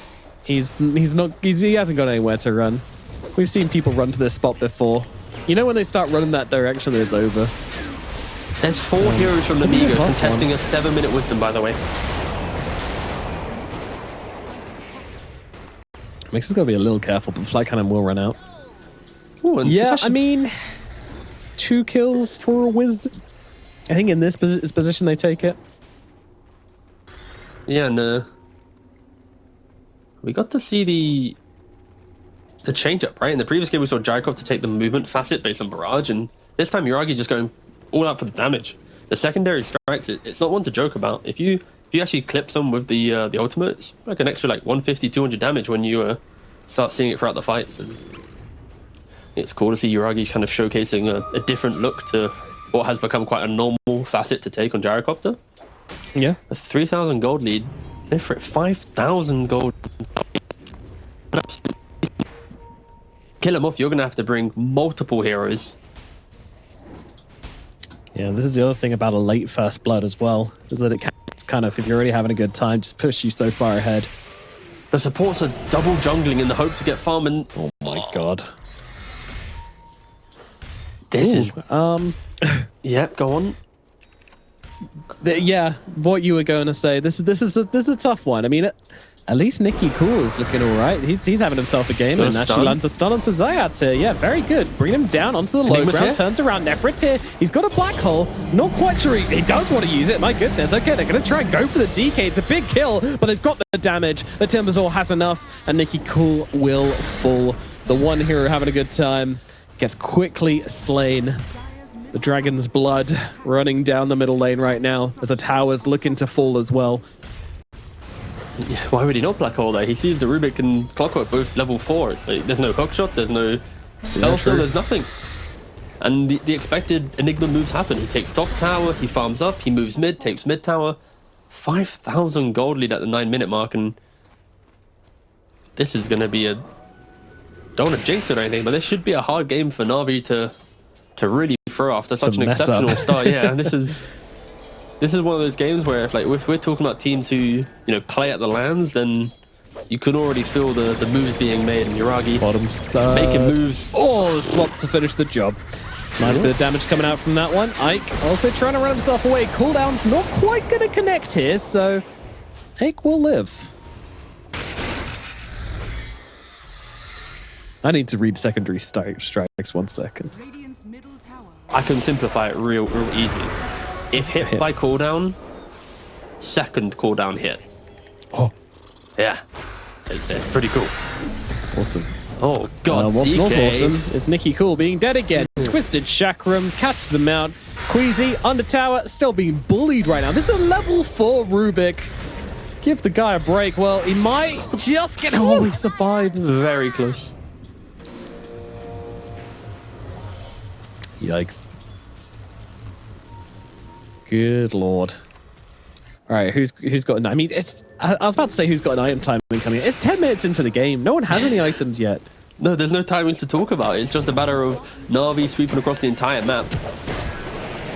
He hasn't got anywhere to run. We've seen people run to this spot before. When they start running that direction, it's over. There's 4 heroes from Nemiga contesting a 7-minute wisdom, by the way. Makes us gotta be a little careful, but Flight Cannon will run out. Ooh, yeah, I mean, 2 kills for a wisdom. I think in this position they take it. Yeah, and we got to see the change up, right? In the previous game, we saw Gyrocopter to take the movement facet based on Barrage, and This time Yuragi just going all out for the damage. The secondary strikes, it's not one to joke about. If you actually clip them with the ultimate, it's like an extra like 150, 200 damage when you start seeing it throughout the fights. And it's cool to see Yuragi kind of showcasing a different look to what has become quite a normal facet to take on Gyrocopter. Yeah. A 3,000 gold lead. They're for 5,000 gold. Kill him off, you're going to have to bring multiple heroes. Yeah, this is the other thing about a late first blood as well, is that it can kind of, if you're already having a good time, just push you so far ahead. The supports are double jungling in the hope to get farm, and oh my god. This is yeah, go on. Yeah, what you were going to say. This is a tough one. I mean, at least Nicky Cool is looking all right. He's having himself a game and actually lands a stun onto Zayat here. Yeah, very good. Bring him down onto the low ground. Turns around. Nefrit's here. He's got a black hole. Not quite sure he does want to use it. My goodness. Okay, they're going to try and go for the DK. It's a big kill, but they've got the damage. The Timbersaw has enough, and Nicky Cool will fall. The one hero having a good time gets quickly slain. The Dragon's blood running down the middle lane right now as the tower's looking to fall as well. Yeah, why would he not black hole there? He sees the Rubik and Clockwork both level 4. It's like, there's no hookshot, there's no spell still, there's nothing. And the expected Enigma moves happen. He takes top tower, he farms up, he moves mid, takes mid tower. 5,000 gold lead at the 9-minute mark, and this is going to be a... Don't want to jinx it or anything, but this should be a hard game for Na'Vi to really throw after such an exceptional start. Yeah, this is one of those games where if we're talking about teams who play at the lands, then you can already feel the moves being made. And Yuragi bottom side making moves. Oh, swap to finish the job. Nice bit of damage coming out from that one. Ike also trying to run himself away. Cooldown's not quite going to connect here, so Ike will live. I need to read secondary strikes 1 second. I can simplify it real easy. If hit by cooldown, second cooldown hit. Oh. Yeah. It's pretty cool. Awesome. Oh, God, what's DK. not awesome is Nicky Cool being dead again. Twisted Chakram catches them out. Queasy, under tower, still being bullied right now. This is a level 4 Rubik. Give the guy a break. Well, he might just get... Oh, he survives. Very close. Yikes. Good lord. All right, who's got an... I mean, I was about to say who's got an item time coming in. It's 10 minutes into the game. No one has any items yet. No, there's no timings to talk about. It's just a matter of Na'Vi sweeping across the entire map.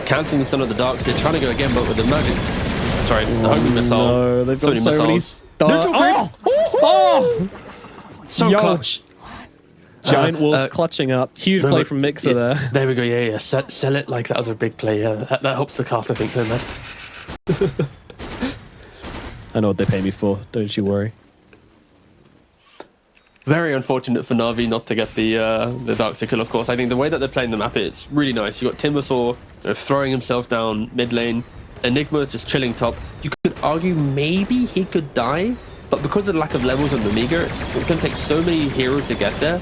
Cancelling the stun of the darks. They're trying to go again, but with the magic... Sorry, the homing missile. No, they've got so many stars. Oh! So clutch. Giant Wolf clutching up. Huge play from Mixer there. There we go. Yeah. Sell it like that was a big play. Yeah, that helps the cast, I think, then, Matt. I know what they pay me for. Don't you worry. Very unfortunate for Na'Vi not to get the Darkseid kill, of course. I think the way that they're playing the map, it's really nice. You got Timbersaw throwing himself down mid lane. Enigma just chilling top. You could argue maybe he could die, but because of the lack of levels on Nemiga, it's going to take so many heroes to get there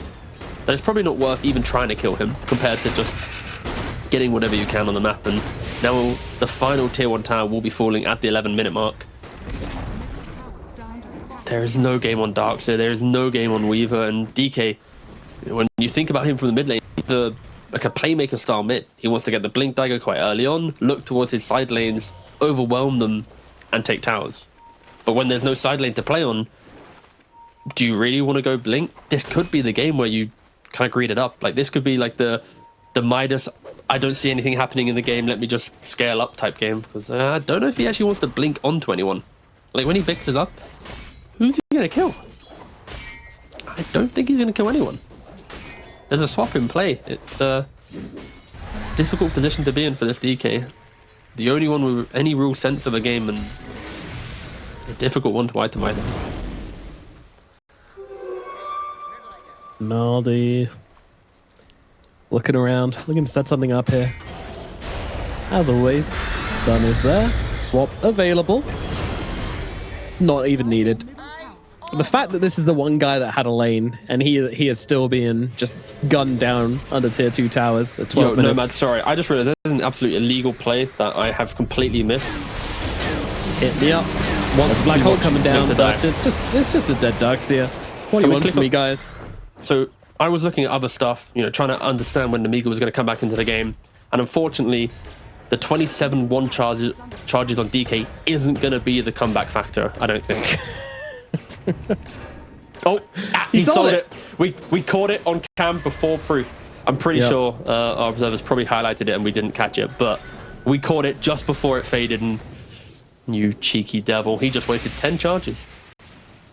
that it's probably not worth even trying to kill him compared to just getting whatever you can on the map. And now the final tier 1 tower will be falling at the 11-minute mark. There is no game on Darkseid, there is no game on Weaver, and DK, when you think about him from the mid lane, like a playmaker style mid. He wants to get the Blink Dagger quite early on, look towards his side lanes, overwhelm them, and take towers. But when there's no side lane to play on, do you really want to go Blink? This could be the game where you kind of greed it up. Like, this could be like the Midas, I don't see anything happening in the game, let me just scale up type game. Because I don't know if he actually wants to blink onto anyone. Like, when he bixes up, who's he going to kill? I don't think he's going to kill anyone. There's a swap in play. It's a difficult position to be in for this DK. The only one with any real sense of a game, and a difficult one to itemize. Naldi looking around, looking to set something up here. As always, stun is there. Swap available. Not even needed. the fact that this is the one guy that had a lane and he is still being just gunned down under tier 2 towers at 12 minutes. Nomad, sorry, I just realized there's an absolutely illegal play that I have completely missed. Hit me up. Once Black Hole coming down, but it's just a dead Darkseer. What do you want from me, guys? So I was looking at other stuff, trying to understand when Nemiga was going to come back into the game, and unfortunately, the 27 one charges on DK isn't going to be the comeback factor, I don't think. He sold it. We caught it on cam before proof. I'm pretty sure our observers probably highlighted it and we didn't catch it, but we caught it just before it faded, and you cheeky devil, he just wasted 10 charges.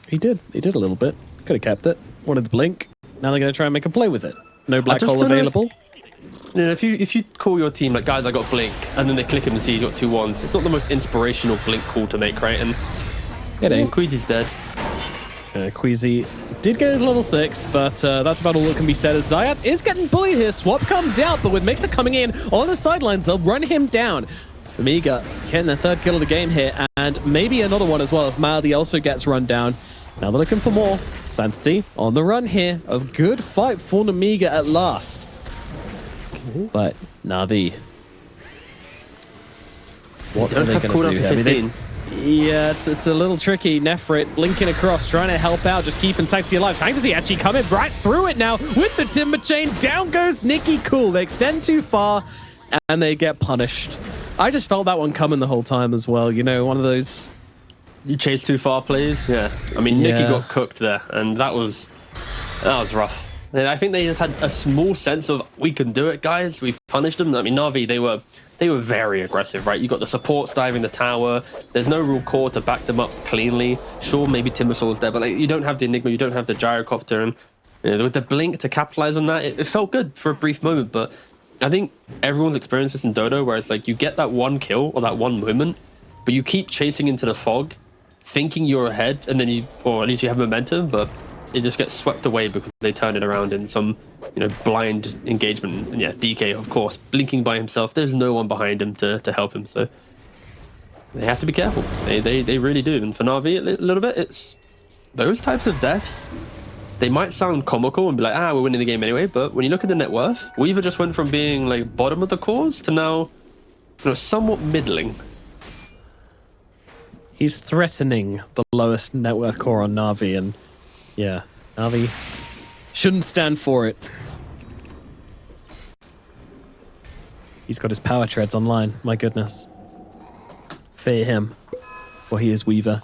He did a little bit. Could have kept it. Wanted the blink. Now they're going to try and make a play with it. No black hole available. If you call your team like, guys, I got blink, and then they click him and see he's got 2 1s, it's not the most inspirational blink call to make, right? And Queasy's dead. Queasy did get his level 6, but that's about all that can be said as Zayat is getting bullied here. Swap comes out, but with Mixer coming in on the sidelines, they'll run him down. Nemiga getting their 3rd kill of the game here, and maybe another one as well, as Maldi also gets run down. Now they're looking for more. Sanctity on the run here. A good fight for Nemiga at last. But Na'Vi, what are they going to do here? Yeah, it's a little tricky. Nefrit blinking across, trying to help out, just keeping Sanctity alive. Sanctity actually coming right through it now with the Timber Chain. Down goes Nikki Cool. They extend too far and they get punished. I just felt that one coming the whole time as well. One of those... You chase too far plays? Yeah. I mean, Nikki got cooked there, and that was rough. And I think they just had a small sense of, we can do it, guys. We punished them. I mean, Na'Vi, they were very aggressive, right? You got the supports diving the tower. There's no real core to back them up cleanly. Sure, maybe Timbersaul's there, but you don't have the Enigma, you don't have the Gyrocopter, and with the blink to capitalize on that, it felt good for a brief moment. But I think everyone's experienced this in Dodo, where it's like you get that one kill or that one moment, but you keep chasing into the fog, thinking you're ahead, and then or at least you have momentum, but it just gets swept away because they turn it around in some, blind engagement. And DK, of course, blinking by himself. There's no one behind him to help him, so they have to be careful. They really do. And for Na'Vi, a little bit, it's those types of deaths. They might sound comical and be like, we're winning the game anyway, but when you look at the net worth, Weaver just went from being like bottom of the cores to now, somewhat middling. He's threatening the lowest net worth core on Na'Vi, and Na'Vi shouldn't stand for it. He's got his power treads online, my goodness. Fear him, for he is Weaver.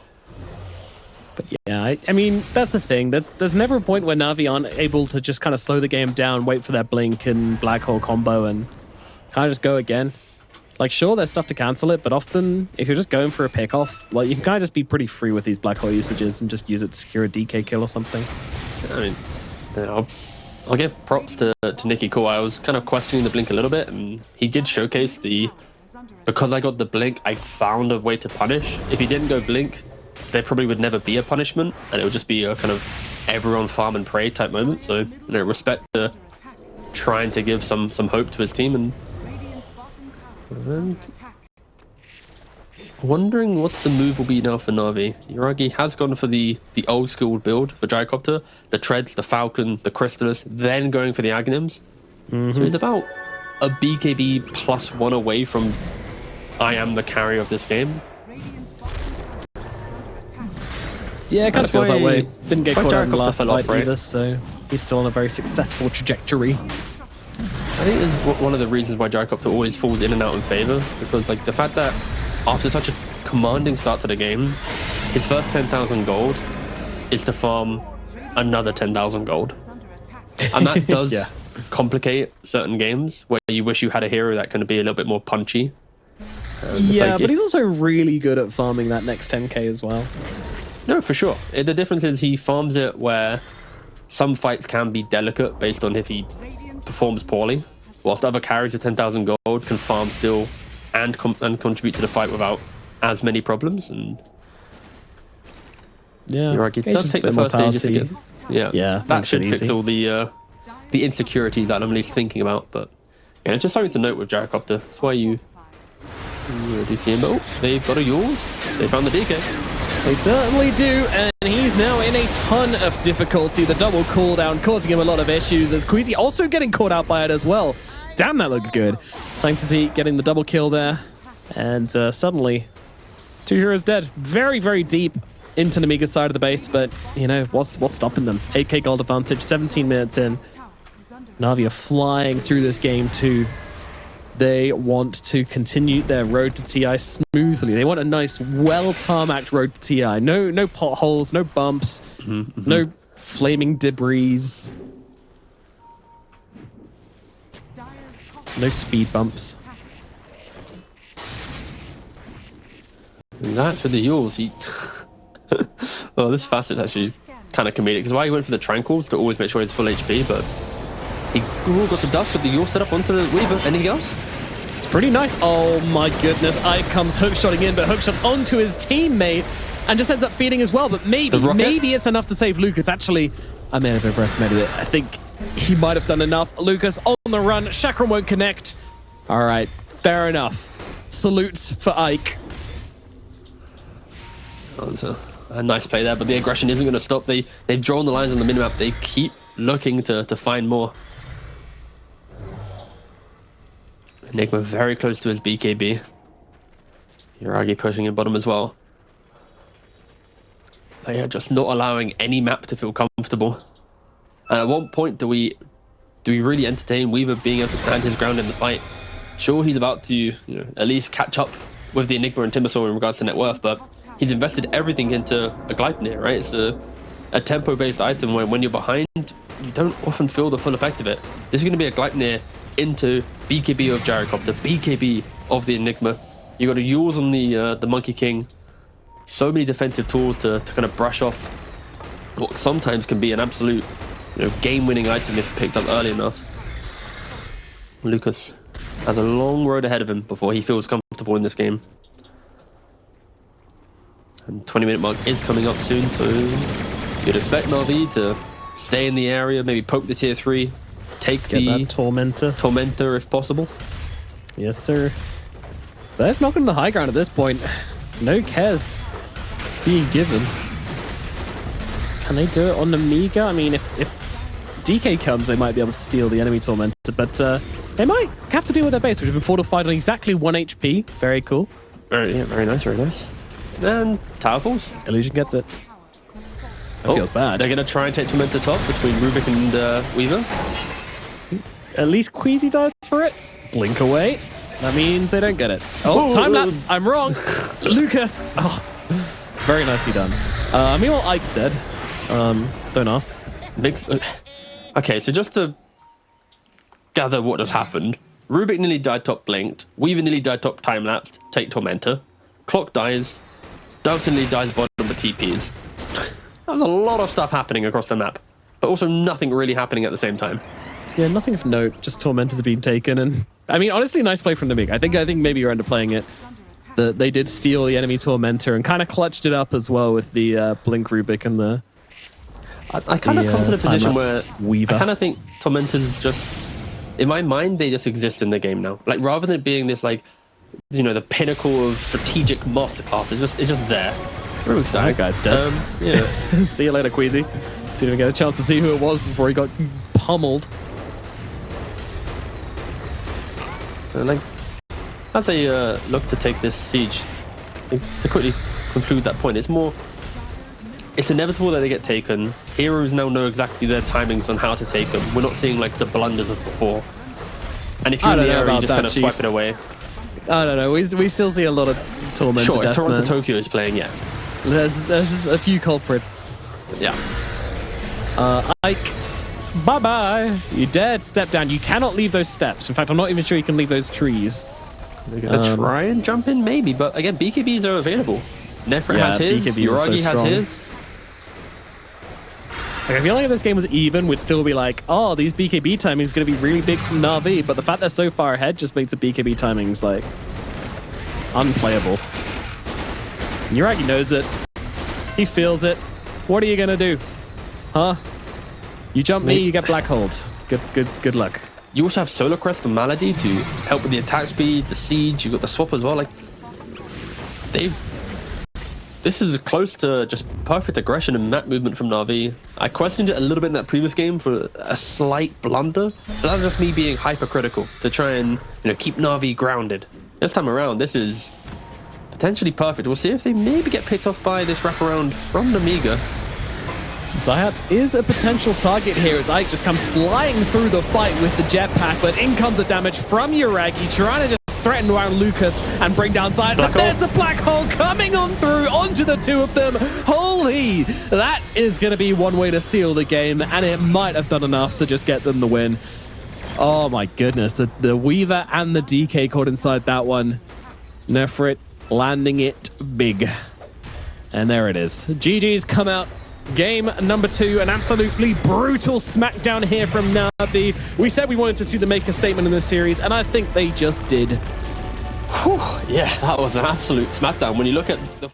But I mean, that's the thing. There's never a point where Na'Vi aren't able to just kind of slow the game down, wait for their blink and black hole combo, and kind of just go again. Like, sure, there's stuff to cancel it, but often, if you're just going for a pick-off, you can kind of just be pretty free with these black hole usages and just use it to secure a DK kill or something. I mean, I'll give props to Nikki Cool. I was kind of questioning the blink a little bit, and he did showcase because I got the blink, I found a way to punish. If he didn't go blink, there probably would never be a punishment, and it would just be a kind of everyone farm and pray type moment. So, respect to trying to give some hope to his team, and wondering what the move will be now for Na'Vi. Yuragi has gone for the old school build for Gyrocopter, the Treads, the Falcon, the Crystallis, then going for the Aghanims. So he's about a BKB +1 away from I am the carry of this game. Yeah, it kind of feels that way. Didn't get caught out in the last fight either, so he's still on a very successful trajectory. I think it's one of the reasons why Gyrocopter always falls in and out in favor, because the fact that after such a commanding start to the game, his first 10,000 gold is to farm another 10,000 gold. And that does complicate certain games where you wish you had a hero that can be a little bit more punchy. But he's also really good at farming that next 10k as well. No, for sure. The difference is he farms it where some fights can be delicate based on if he performs poorly, whilst other carries with 10,000 gold can farm still and contribute to the fight without as many problems. And it does take the first stages to get. That should fix all the insecurities that I'm at least thinking about. But it's just something to note with Gyrocopter. That's why you do see him. Oh, they've got a yours. They found the DK. They certainly do, and he's now in a ton of difficulty. The double cooldown causing him a lot of issues, as Queasy also getting caught out by it as well. Damn, that looked good. Sanctity getting the double kill there. And suddenly, 2 heroes dead. Very, very deep into Nemiga's side of the base, but, you know, what's stopping them? 8k gold advantage, 17 minutes in. Na'Vi are flying through this game too. They want to continue their road to TI smoothly. They want a nice, well-tarmacked road to TI. No potholes, no bumps, no flaming debris. No speed bumps. And that's with the Yules. Well, this facet's actually kind of comedic, because why he went for the Tranquils to always make sure he's full HP, but he got the dust, got the Yule set up onto the Weaver. Anything else? It's pretty nice. Oh my goodness. Ike comes hookshotting in, but hookshots onto his teammate and just ends up feeding as well. But maybe it's enough to save Lucas. Actually, I may have overestimated it. I think he might have done enough. Lucas on the run. Chakram won't connect. All right, fair enough. Salutes for Ike. Oh, that's a nice play there, but the aggression isn't going to stop. They've drawn the lines on the minimap. They keep looking to find more. Enigma very close to his BKB. Yuragi pushing in bottom as well. They are just not allowing any map to feel comfortable. And at what point do we really entertain Weaver being able to stand his ground in the fight? Sure, he's about to at least catch up with the Enigma and Timbersaw in regards to net worth, but he's invested everything into a Gleipnir, right? It's a tempo-based item where when you're behind, you don't often feel the full effect of it. This is going to be a Gleipnir into BKB of Gyrocopter, BKB of the Enigma. You got a Yules on the Monkey King. So many defensive tools to kind of brush off what sometimes can be an absolute game-winning item if picked up early enough. Lucas has a long road ahead of him before he feels comfortable in this game. And 20-minute mark is coming up soon, so you'd expect Na'Vi to stay in the area, maybe poke the tier 3, take the Tormentor if possible. Yes, sir. But it's not going to the high ground at this point. No Kez being given. Can they do it on Nemiga? I mean, if DK comes, they might be able to steal the enemy Tormentor, but they might have to deal with their base, which has been fortified on exactly 1 HP. Very cool. Very nice, very nice. And Tower Falls. Illusion gets it. That feels bad. They're going to try and take Tormentor top between Rubik and Weaver. At least Queasy dies for it. Blink away. That means they don't get it. Oh, time lapse. I'm wrong. Lucas. Oh, very nicely done. Meanwhile, Ike's dead. Don't ask. Okay, so just to gather what has happened. Rubik nearly died top blinked. Weaver nearly died top time lapsed. Take Tormentor. Clock dies. Doubson nearly dies bottom but TPs. That was a lot of stuff happening across the map, but also nothing really happening at the same time. Yeah, nothing of note. Just Tormentors have been taken, and I mean, honestly, nice play from Nemiga. I think maybe you're underplaying it. That they did steal the enemy Tormentor and kind of clutched it up as well with the Blink Rubik and the. I kind of come to the position where Weaver. I kind of think Tormentors just, in my mind, they just exist in the game now. Like rather than it being this like, the pinnacle of strategic masterclass, it's just there. Rubik's That guy's dead. Yeah. See you later, Queasy. Didn't even get a chance to see who it was before he got pummeled. Like, as they look to take this siege, to quickly conclude that point, it's inevitable that they get taken. Heroes now know exactly their timings on how to take them. We're not seeing like the blunders of before. And if you're in the area, you just kind of swipe it away. I don't know. We still see a lot of Tormentor. Sure, if Toronto Tokyo is playing, yeah. There's a few culprits. Yeah. Ike, bye-bye. You're dead. Step down. You cannot leave those steps. In fact, I'm not even sure you can leave those trees. They're going to try and jump in, maybe. But again, BKBs are available. Nefra has his. Yuragi has his. Like, I feel like if this game was even, we'd still be like, oh, these BKB timings are going to be really big from Na'Vi. But the fact they're so far ahead just makes the BKB timings, like, unplayable. Yuragi knows it. He feels it. What are you going to do? Huh? You jump me, you get black hold. Good luck. You also have Solar Crest and Malady to help with the attack speed, the siege. You've got the swap as well. Like, they've This is close to just perfect aggression and map movement from Na'Vi. I questioned it a little bit in that previous game for a slight blunder, but that was just me being hypercritical to try and keep Na'Vi grounded. This time around, this is potentially perfect. We'll see if they maybe get picked off by this wraparound from Nemiga. Zayat is a potential target here as Ike just comes flying through the fight with the jetpack, but in comes the damage from Yuragi, trying to just threaten around Lucas and bring down Zayat. So there's a black hole coming on through onto the two of them. Holy, that is going to be one way to seal the game, and it might have done enough to just get them the win. Oh my goodness, the Weaver and the DK caught inside that one. Nefrit landing it big. And there it is. GG's come out. Game number 2, an absolutely brutal smackdown here from Na'Vi. We said we wanted to see them make a statement in this series, and I think they just did. Whew, yeah, that was an absolute smackdown. When you look at the